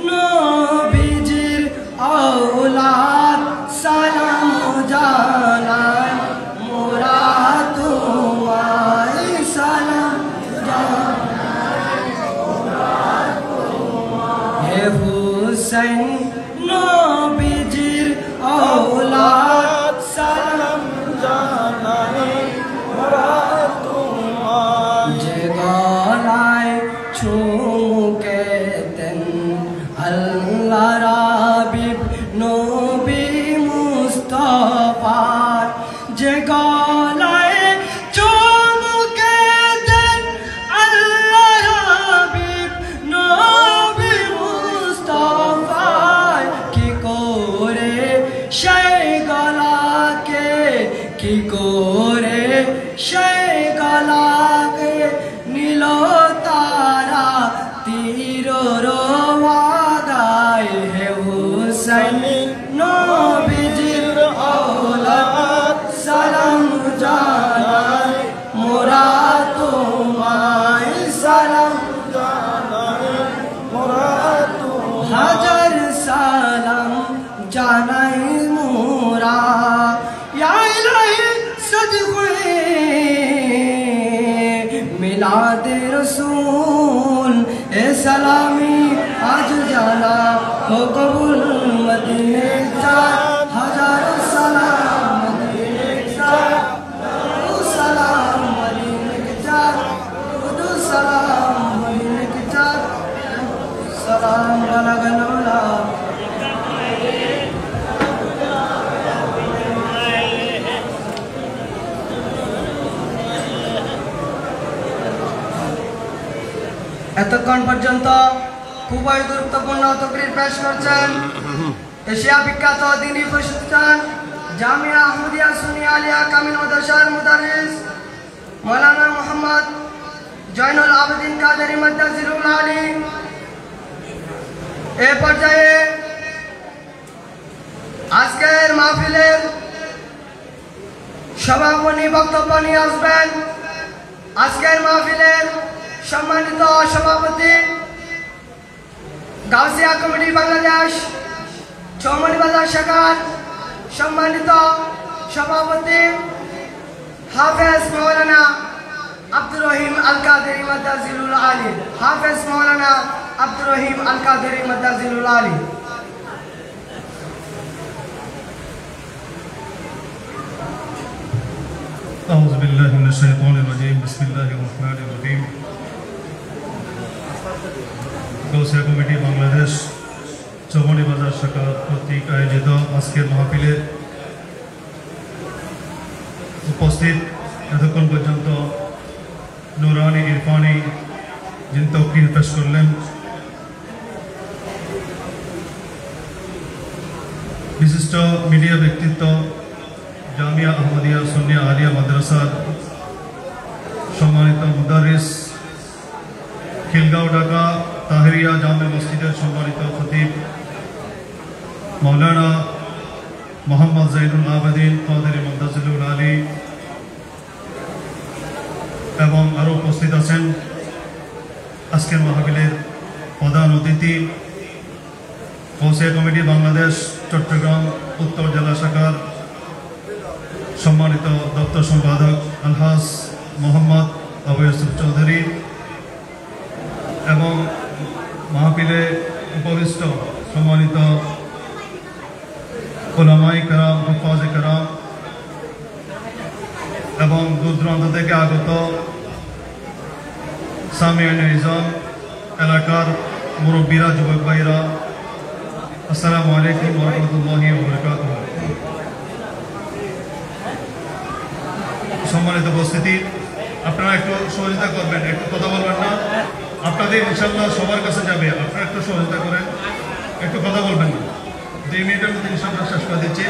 नबीजिर औलाद सलाम जाना मोरा तुम्हारी सलाम जाना हे हुसैन नबीजिर औलाद सलाम जाना मोरा तुम्हारी जे गलाए छूके तन अल्लाह राबिब नबी मुस्तफा जे गलाए चुमुके तन अल्लाह राबिब नबी मुस्तफा की कोरे शय गला के की कोरे शय गला के नीलो तारा तीरो रोवा गाए है हुसैन नबीजिर औलाद सलाम जाना मोरा तुम्हारी सलाम जाना मोरा हाजर सलाम जाना मोरा या इलाही सदक़े मिलाद रसूल ए सलामी आज जाना हो कबूल मदीने का हजारों सलाम بلغ العلا এতক্ষণ পর্যন্ত খুবই গুরুত্বপূর্ণ তকরির পেশ করছেন এশিয়া বিখ্যাত দ্বীনি প্রতিষ্ঠান জামিয়া আহমদিয়া সুন্নিয়া আলিয়া কামিল মাদ্রাসার মুদারিস মাওলানা মোহাম্মদ জয়নুল আবেদিন কাদেরী মাদ্দাজিরুল আলী এ পর্যায়ে আজকের মাহফিলের সভাপতি বক্তব্য নিয়ে আসবেন। আজকের মাহফিলের সম্মানিত সভাপতি গাউসিয়া কমিটি বাংলাদেশ চৌমনিবাজার শাখার সম্মানিত সভাপতি হাফেজ মাওলানা আব্দুর রহিম আল কাদেরী মাদ্দাজিরুল আলী। হাফেজ মাওলানা আব্দুর রহিম আল কাদেরী মাদ্দাজিরুল আলী। أعوذ بالله من الشيطان الرجيم بسم الله الرحمن الرحيم গাউসিয়া কমিটি বাংলাদেশ চৌমনিবাজার শাখা কর্তৃক আয়োজিত আজকের মাহফিলে উপস্থিত এতক্ষণ পর্যন্ত নুরানি ইরফানি যিনি তকরির পেশ করলেন, বিশিষ্ট মিডিয়া ব্যক্তিত্ব জামিয়া আহমদিয়া সুন্নিয়া আলিয়া মাদ্রাসার সম্মানিত মুদারিস, খিলগাঁও ঢাকা তাহেরিয়া জামে মসজিদের সম্মানিত খতিব মাওলানা মোহাম্মদ জয়নুল আবেদিন কাদেরী মাদ্দাজিরুল আলী এবং আরও উপস্থিত আছেন আজকের মাহফিলের প্রধান অতিথি গাউসিয়া কমিটি বাংলাদেশ চট্টগ্রাম উত্তর জেলা শাখার সম্মানিত দপ্তর সম্পাদক আলহাজ মোহাম্মদ আবু ইউসুফ চৌধুরী এবং মাহফিলে উপবিষ্ট সম্মানিত ওলামায়ে কেরাম, হুফাজে কেরাম এবং দূর দূরান্ত থেকে আগত সামিয়ানে ইজাম, এলাকার মুরব্বীরা, যুবক ভাইরা, আসসালামু আলাইকুম ওয়া রাহমাতুল্লাহি ওয়া বারাকাতুহু। সম্মানিত উপস্থিতি, আপনারা একটু সহযোগিতা করবেন, একটু কথা বলবেন না, আপনাদের ইনশাআল্লাহ সবার কাছে যাবে। আপনারা একটু সহযোগিতা করেন, একটু কথা বলবেন না। 2 মিনিটের মধ্যে ইনশাআল্লাহ শেষ করে দিচ্ছি,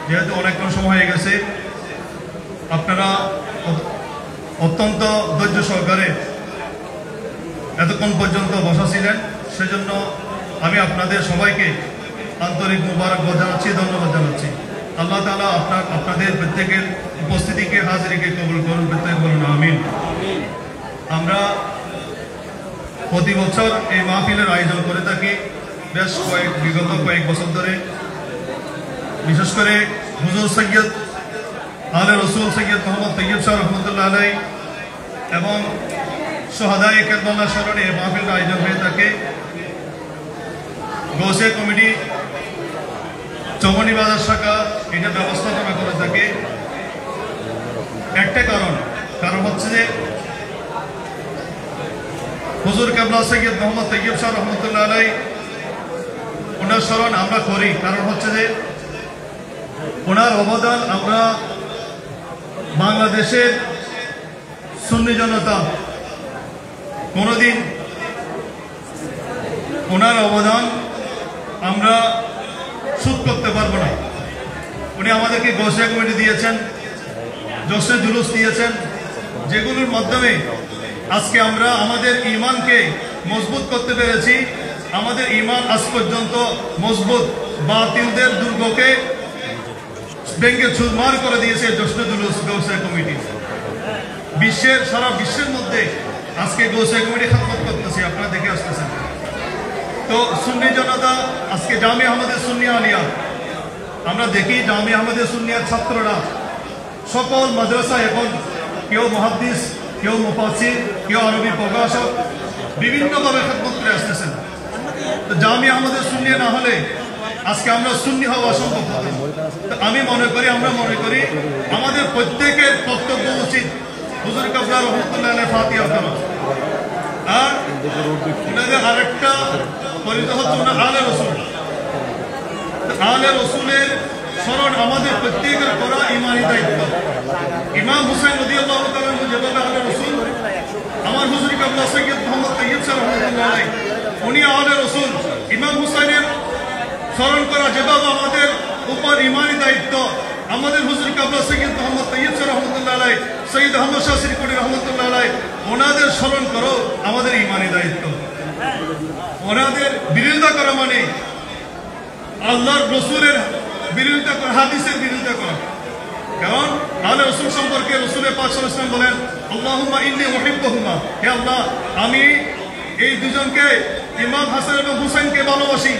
যেহেতু অনেকক্ষণ সময় হয়ে গেছে। আপনারা অত্যন্ত ধৈর্য সহকারে এতক্ষণ পর্যন্ত বসা ছিলেন, সেজন্য আমি আপনাদের সবাইকে আন্তরিক মুবারকবাদ জানাচ্ছি, ধন্যবাদ জানাচ্ছি। আল্লাহ তাআলা আপনাদের প্রত্যেকের উপস্থিতিকে, হাজিরিকে কবুল করুন, প্রত্যেক বলুন আমিন। আমরা প্রতি বছর এই মাহফিলের আয়োজন করে থাকি বেশ বিগত কয়েক বছর ধরে। বিশেষ করে হুজুর সৈয়দ আলে রসুল সৈয়দ মোহাম্মদ তৈয়ব শাহ রহমতুল্লাহ আলাই এবং সোহাদায়ে কেরবালা স্মরণে এই মাহফিলের আয়োজন হয়ে থাকে। গাউসিয়া কমিটি চৌমনিবাজার শাখা এটা ব্যবস্থাপনা করে থাকে। একটা কারণ হচ্ছে যে হুজুর কেবলা সৈয়দ মোহাম্মদ তৈয়ব শাহ রহমতুল্লাহ আলাই ওনার স্মরণ আমরা করি, কারণ হচ্ছে যে ওনার অবদান আমরা বাংলাদেশের সুন্নি জনতা কোনোদিন ওনার অবদান আমরা শোধ করতে পারবো না। উনি আমাদেরকে গাউসিয়া কমিটি দিয়েছেন, জশ্নে জুলুস দিয়েছেন, যেগুলোর মাধ্যমে আজকে আমরা আমাদের ঈমানকে মজবুত করতে পেরেছি। আমাদের ঈমান আজ পর্যন্ত মজবুত, বাতিলদের দুর্গকে ভেঙে চুরমার করে দিয়েছে জশ্নে জুলুস গাউসিয়া কমিটি। সারা বিশ্বের মধ্যে আজকে গাউসিয়া কমিটি খেদমত করতেছে, আপনারা দেখে আসতেছেন। তো সুন্নি জনতা আজকে জামিয়া আহমদিয়া সুন্নিয়া আলিয়া, আমরা দেখি জামিয়া আহমদিয়া সুন্নিয়ার ছাত্ররা সকল মাদ্রাসা এখন কেউ মুহাদ্দিস, কেউ মুফাসসির, কেউ আরবি প্রকাশক, বিভিন্নভাবে খেদমত করে আসতেছেন। তো জামিয়া আহমদিয়া সুন্নিয়া না হলে আজকে আমরা সুন্নি হওয়া অসম্ভব হতো। আমি মনে করি, আমরা মনে করি আমাদের প্রত্যেকের কর্তব্য উচিত হুজুর কেবলা রহমতুল্লাহ আলাইহি ফাতিহা করা। আর আরেকটা পরিণত হচ্ছে ওনার আলে রসুল। আলে রসুলের স্মরণ আমাদের প্রত্যেকের করা ইমানি দায়িত্ব। ইমাম হুসাইন রাদিয়াল্লাহু তাআলা যেভাবে আলে রসুল, আমার হুজুর কাবলা সৈয়দ মোহাম্মদ তৈয়ব সাহেব রহমাতুল্লাহ আলাইহি, উনি আলে রসুল। ইমাম হুসাইনের স্মরণ করা যেভাবে আমাদের উপর ইমানি দায়িত্ব, আমাদের হুজুর কাবলা সৈয়দ মোহাম্মদ তৈয়ব সাহেব রহমাতুল্লাহ আলাইহি, সৈয়দ আহমদ শাহ শ্রীকুটি রহমাতুল্লাহ আলাইহি, ওনাদের স্মরণ করো আমাদের ইমানি দায়িত্ব। ওনাদের বিরোধিতা করা মানে আল্লাহর রসুলের বিরোধিতা করা, হাদিসের বিরোধিতা করা। কারণ আলে রসুল সম্পর্কে রসুলের পাক সাল্লাল্লাহু আলাইহি ওয়াসাল্লাম বলেন, আল্লাহুম্মা ইন্নী উহিব্বুহুমা, হে আল্লাহ আমি এই দুজনকে ইমাম হাসান এবং হুসাইনকে ভালোবাসি,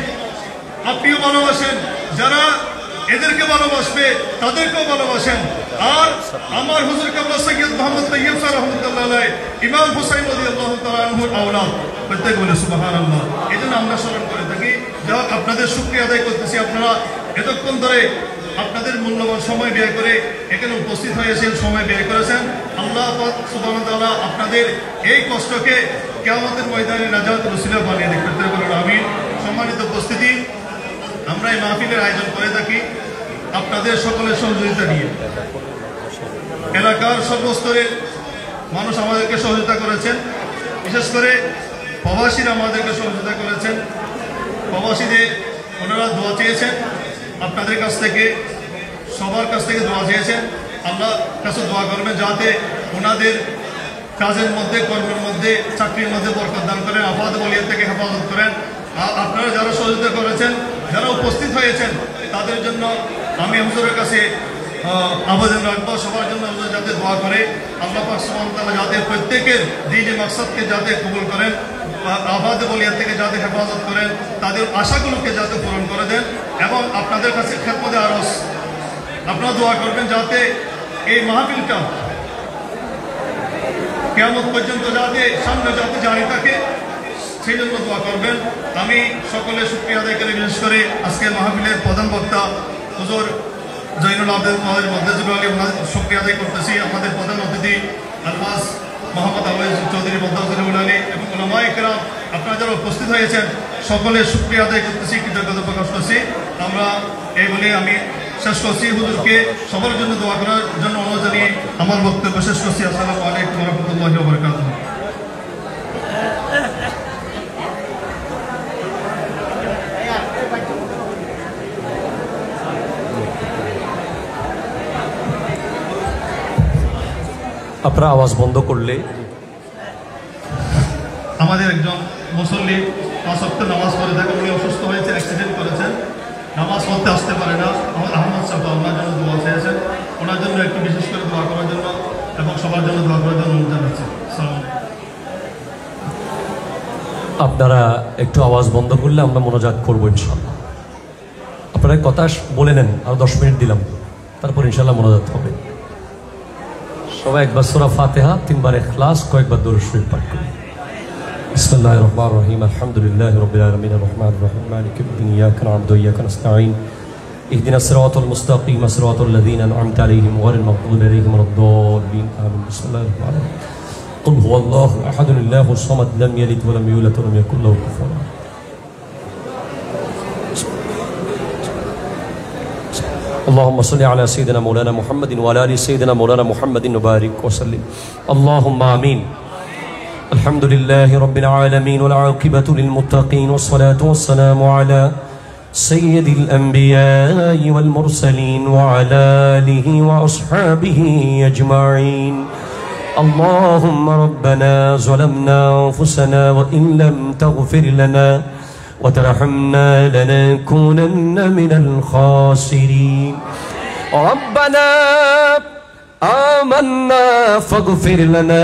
আপনিও ভালোবাসেন, যারা এদেরকে ভালোবাসবে তাদেরকেও ভালোবাসেন। আর আমার হুজুর কাবলা সৈয়দ মোহাম্মদ তৈয়ব সাহেব রহমাতুল্লাহ আলাইহি, ইমাম হুসাইন রাদিয়াল্লাহু তাআলা আনহুর আওলাদ। প্রত্যেক বলে সুবহানাল্লাহ। এই জন্য আমরা স্মরণ করে থাকি। যাই হোক, আপনাদের শুকরিয়া আদায় করতেছি, আপনারা এতক্ষণ ধরে আপনাদের মূল্যবান সময় ব্যয় করে এখানে উপস্থিত হয়েছেন, সময় ব্যয় করেছেন। আল্লাহ পাক সুবহানাহু ওয়া তাআলা আপনাদের এই কষ্টকে কিয়ামতের ময়দানে নাজাতের ওসিলা বানিয়ে দিন। প্রত্যেক বলে আমিন। সম্মানিত উপস্থিতি, আমরা এই মাহফিলের আয়োজন করে থাকি আপনাদের সকলের সহযোগিতা নিয়ে। এলাকার সর্বস্তরের মানুষ আমাদেরকে সহযোগিতা করেছেন, বিশেষ করে প্রবাসীরা আমাদেরকে সহযোগিতা করেছেন। প্রবাসীদের ওনারা দোয়া চেয়েছেন আপনাদের কাছ থেকে, সবার কাছ থেকে দোয়া চেয়েছেন। আল্লাহ কাছে দোয়া করবেন যাতে ওনাদের কাজের মধ্যে, কর্মের মধ্যে, চাকরির মধ্যে বরকত দান করেন, আফাদ বলিয়া থেকে হেফাজত করেন। আপনারা যারা সহযোগিতা করেছেন, যারা উপস্থিত হয়েছেন, তাদের জন্য আমি হুজুরের কাছে আবেদন রাখবো, সবার জন্য যাতে দোয়া করে আল্লাহ পাক সুবহানাহু ওয়া তাআলা যাতে প্রত্যেকের দ্বীন মাকসাদকে যাতে কবুল করেন, আবাদ বলিয়া থেকে যাতে হেফাজত করেন, তাদের আশাগুলোকে যাতে পূরণ করে দেন। এবং আপনাদের কাছে খেদমতে আরজ আপনারা দোয়া করবেন যাতে এই মাহফিলটা কিয়ামত পর্যন্ত যাতে সামনে যাতে জারি থাকে, সেই জন্য দোয়া করবেন। আমি সকলে শুকরিয়া আদায় করে, বিশেষ করে আজকে মাহফিলের প্রধান বক্তা হুজুর জৈনুল আবেদিন মহদ্দেজুল আলী, ওনাদের শুকরিয়া আদায় করতেছি। আমাদের প্রধান অতিথি আলমাস মোহাম্মদ আওয়াজ চৌধুরী মহদ্দেজুল আলী এবং উলামায়ে কেরাম, আপনারা যারা উপস্থিত হয়েছেন সকলের শুকরিয়া আদায় করতেছি, কৃতজ্ঞতা প্রকাশ করছি। আমরা এই বলে আমি শেষ করছি। হুজুরকে সবার জন্য দোয়া করার জন্য অনুরোধ জানিয়ে আমার বক্তব্য শেষ করছি। আসসালামু আলাইকুম ওয়া রাহমাতুল্লাহি ওয়া বারাকাতুহু। আপনারা আওয়াজ বন্ধ করলে আমাদের একজন মুসল্লি 5 ওয়াক্ত নামাজ পড়ে থাকে, উনি অসুস্থ হয়েছে, অ্যাক্সিডেন্ট করেছেন, নামাজ পড়তে আসতে পারে না। আহমদ সাহেব ওনার জন্য দোয়া চেয়েছেন, ওনার জন্য একটু বিশেষ করে দোয়া করার জন্য এবং সবার জন্য দোয়া করার জন্য অনুরোধ জানাচ্ছি। আপনারা একটু আওয়াজ বন্ধ করলে আমরা মোনাজাত করবো ইনশাল্লাহ। আপনারা কথা বলে নেন, আরো 10 মিনিট দিলাম, তারপর ইনশাল্লাহ মোনাজাত হবে। সবাই একবার সূরা ফাতিহা, 3 বার ইখলাস, কয়েকবার দরুদ শরীফ পাঠ করুন। বিসমিল্লাহির রহমানির রহিম, আলহামদুলিল্লাহি রাব্বিল আলামিন, আর রহমানির রহিম, মালিকি ইয়াউমিদ্দিন, ইয়াকা না'বুদু ওয়া ইয়াকা নাস্তাঈন, ইহদিনাস সিরাতাল মুস্তাকিম, সিরাতাল লাযীনা আন'আমতা আলাইহিম গায়রিল মাগদূবি আলাইহিম ওয়ালাদ-দাল্লিন, আমিন। বিসমিল্লাহির রহমানির রহিম, কুল হুয়াল্লাহু আহাদ, আল্লাহুস সামাদ, লাম ইয়ালিদ ওয়া লাম ইউলাদ ওয়া লাম ইয়াকুল লাহু কুফুওয়ান আহাদ। اللهم صل على سيدنا مولانا محمد وعلى ال سيدنا مولانا محمد وبارك وسلم. اللهم آمين. الحمد لله رب العالمين والعاقبة للمتقين والصلاة والسلام على سيد الأنبياء والمرسلين وعلى آله وأصحابه أجمعين. اللهم ربنا ظلمنا أنفسنا وإن لم تغفر لنا وترحمنا لنكونن من الخاسرين. ربنا آمنا فاغفر لنا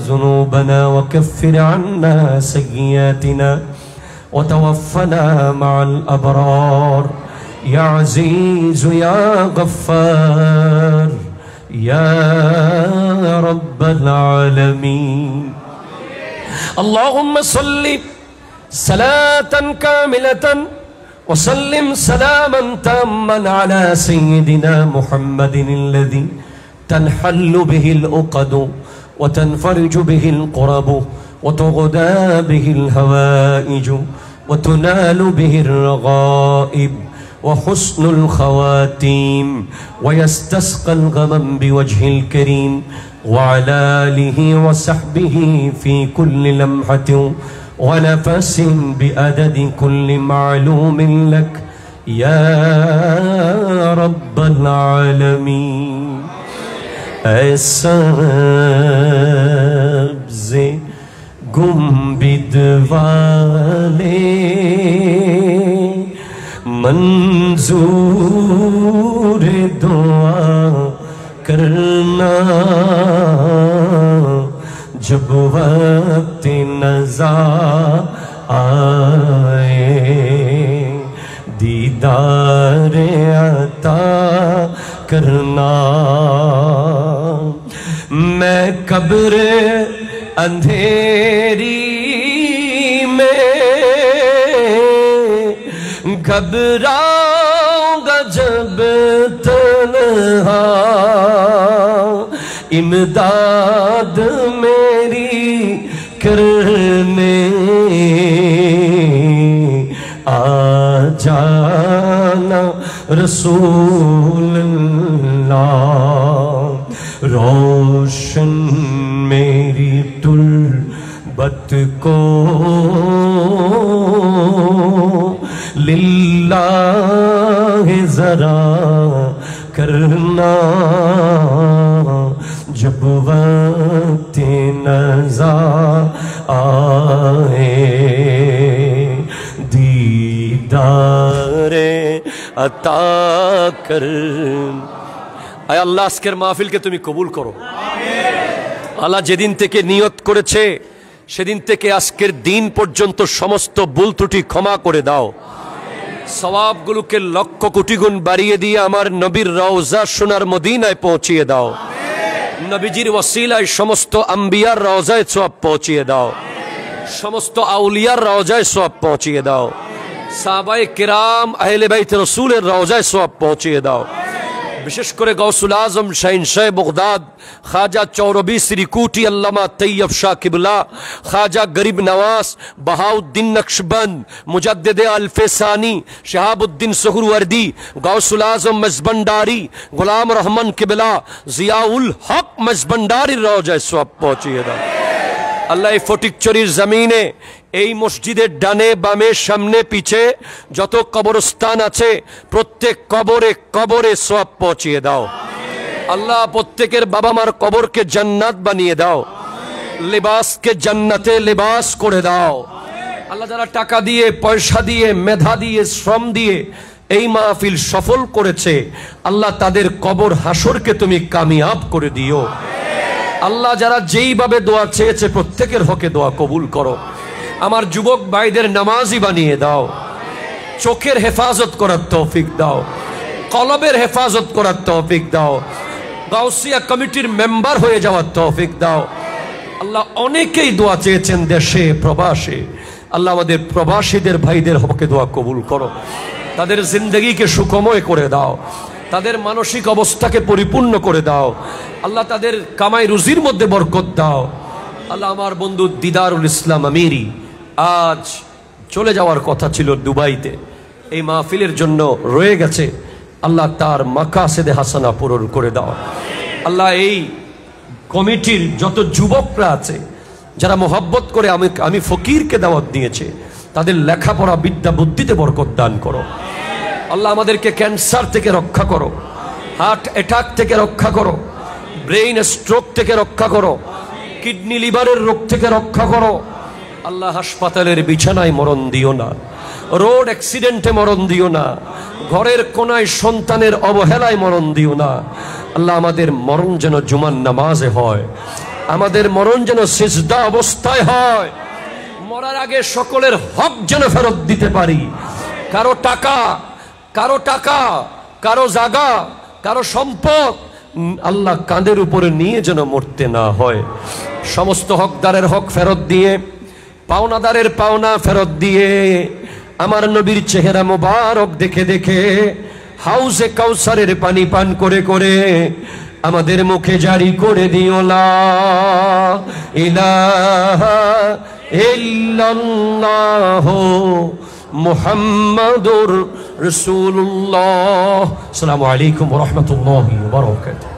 ذنوبنا وكفر عنا سيئاتنا وتوفنا مع الأبرار. يا عزيز يا غفار يا رب العالمين. اللهم صل صلاة كاملة وسلم سلاما تاما على سيدنا محمد الذي تنحل به العقد وتنفرج به القرب وتغدى به الهوائج وتنال به الرغائب وحسن الخواتيم ويستسقى الغمم بوجه الكريم وعلى آله وصحبه في كل لمحة ونفس بأدد كل معلوم لك يا رب العالمين. سبز گنبد والے منظور دعا کرنا جب وقت نزا آئے دیدار عطا کرنا. میں قبر اندھیری میں گھبراؤں گا جب تنہا امداد میری کرنے آ جانا رسول اللہ. روشن میری تربت کو للہ ذرا کرنا جب وقت نزا آئے دیدار عطا کر. আয় আল্লাহ আজকের মাহফিলকে তুমি কবুল করো। আল্লাহ যেদিন থেকে নিয়ত করেছে সেদিন থেকে আজকের দিন পর্যন্ত সমস্ত ভুল ত্রুটি ক্ষমা করে দাও। সওয়াবগুলোকে লক্ষ কোটি গুণ বাড়িয়ে দিয়ে আমার নবীর রওজা সোনার মদিনায় পৌঁছিয়ে দাও। নবীজির ওসিলায় সমস্ত আম্বিয়ার রওজায় সওয়াব পৌঁছিয়ে দাও, সমস্ত আউলিয়ার রওজায় সওয়াব পৌঁছিয়ে দাও, সাহাবায়ে কেরাম আহলে বাইত রাসূলের রওজায় সওয়াব পৌঁছিয়ে দাও। বিশেষ করে গৌসুল আজম শাহিনশাহ বগদাদ খাজা চৌরবি শ্রীকুটি আল্লামা তৈয়ব শাহ কিবলা খাজা গরিব নওয়াজ বাহাউদ্দিন নকশবন্দ মুজাদ্দিদে আলফেসানি শাহাবুদ্দিন সুহরওয়ার্দী গৌসুল আজম মজবন্ডারি গোলাম রহমান কিবলা জিয়াউল হক মজবন্ডারির রওজায় সওয়াব পৌঁছিয়ে দাও। আল্লাহ এই ফটিকছড়ির জমিনে এই মসজিদের ডানে বামে সামনে পিছে যত কবরস্থান আছে প্রত্যেক কবরে কবরে সওয়াব পৌঁছিয়ে দাও। আল্লাহ প্রত্যেকের বাবা মার কবরকে জান্নাত বানিয়ে দাও, লিবাসকে জান্নাতে লিবাস করে দাও। আল্লাহ যারা টাকা দিয়ে পয়সা দিয়ে মেধা দিয়ে শ্রম দিয়ে এই মাহফিল সফল করেছে আল্লাহ তাদের কবর হাসরকে তুমি কামিয়াব করে দিও। আল্লাহ যারা যেইভাবে দোয়া চেয়েছে প্রত্যেকের হকে দোয়া কবুল করো। আমার যুবক ভাইদের নামাজি বানিয়ে দাও, চোখের হেফাজত করার তৌফিক দাও, কলবের হেফাজত করার তৌফিক দাও, গাউসিয়া কমিটির মেম্বার হয়ে যাওয়ার তৌফিক দাও। আল্লাহ অনেকেই দোয়া চেয়েছেন দেশে প্রবাসে, আল্লাহ আমাদের প্রবাসীদের ভাইদের হকে দোয়া কবুল করো, তাদের জিন্দগিকে সুখময় করে দাও, তাদের মানসিক অবস্থাকে পরিপূর্ণ করে দাও। আল্লাহ তাদের কামাই রুজির মধ্যে বরকত দাও। আল্লাহ আমার বন্ধু দিদারুল ইসলাম আমিরি আজ চলে যাওয়ার কথা ছিল দুবাইতে, এই মাহফিলের জন্য রয়ে গেছে। আল্লাহ তার মাকাসেদে হাসানা পূরণ করে দাও। আল্লাহ এই কমিটির যত যুবকরা আছে যারা মোহাব্বত করে আমি ফকিরকে দাওয়াত দিয়েছে তাদের লেখাপড়া বিদ্যা বুদ্ধিতে বরকত দান করো। আল্লাহ আমাদেরকে ক্যান্সার থেকে রক্ষা করো, হার্ট অ্যাটাক থেকে রক্ষা করো, ব্রেইন স্ট্রোক থেকে রক্ষা করো, কিডনি লিভারের রোগ থেকে রক্ষা করো। আল্লাহ হাসপাতালের বিছানায় মরণ দিও না, রোড অ্যাক্সিডেন্টে মরণ দিও না, ঘরের কোনায় সন্তানের অবহেলায় মরণ দিও না। আল্লাহ আমাদের মরণ যেন জুমার নামাজে হয়, আমাদের মরণ যেন সিজদা অবস্থায় হয়, মরার আগে সকলের হক যেন ফেরত দিতে পারি। কারো টাকা কারো জায়গা কারো সম্পদ আল্লাহ কাঁধের উপরে নিয়ে যেন মরতে না হয়। সমস্ত হকদারের হক ফেরত দিয়ে, পাওনাদারের পাওনা ফেরত দিয়ে, আমার নবীর চেহারা মোবারক দেখে দেখে হাউজে কাউসারের পানি পান করে করে আমাদের মুখে জারি করে দিও লা ইলাহা ইল্লাল্লাহু মুহাম্মাদুর রাসূলুল্লাহ। আসসালামু আলাইকুম ওয়া রাহমাতুল্লাহি ওয়া বারাকাতুহু।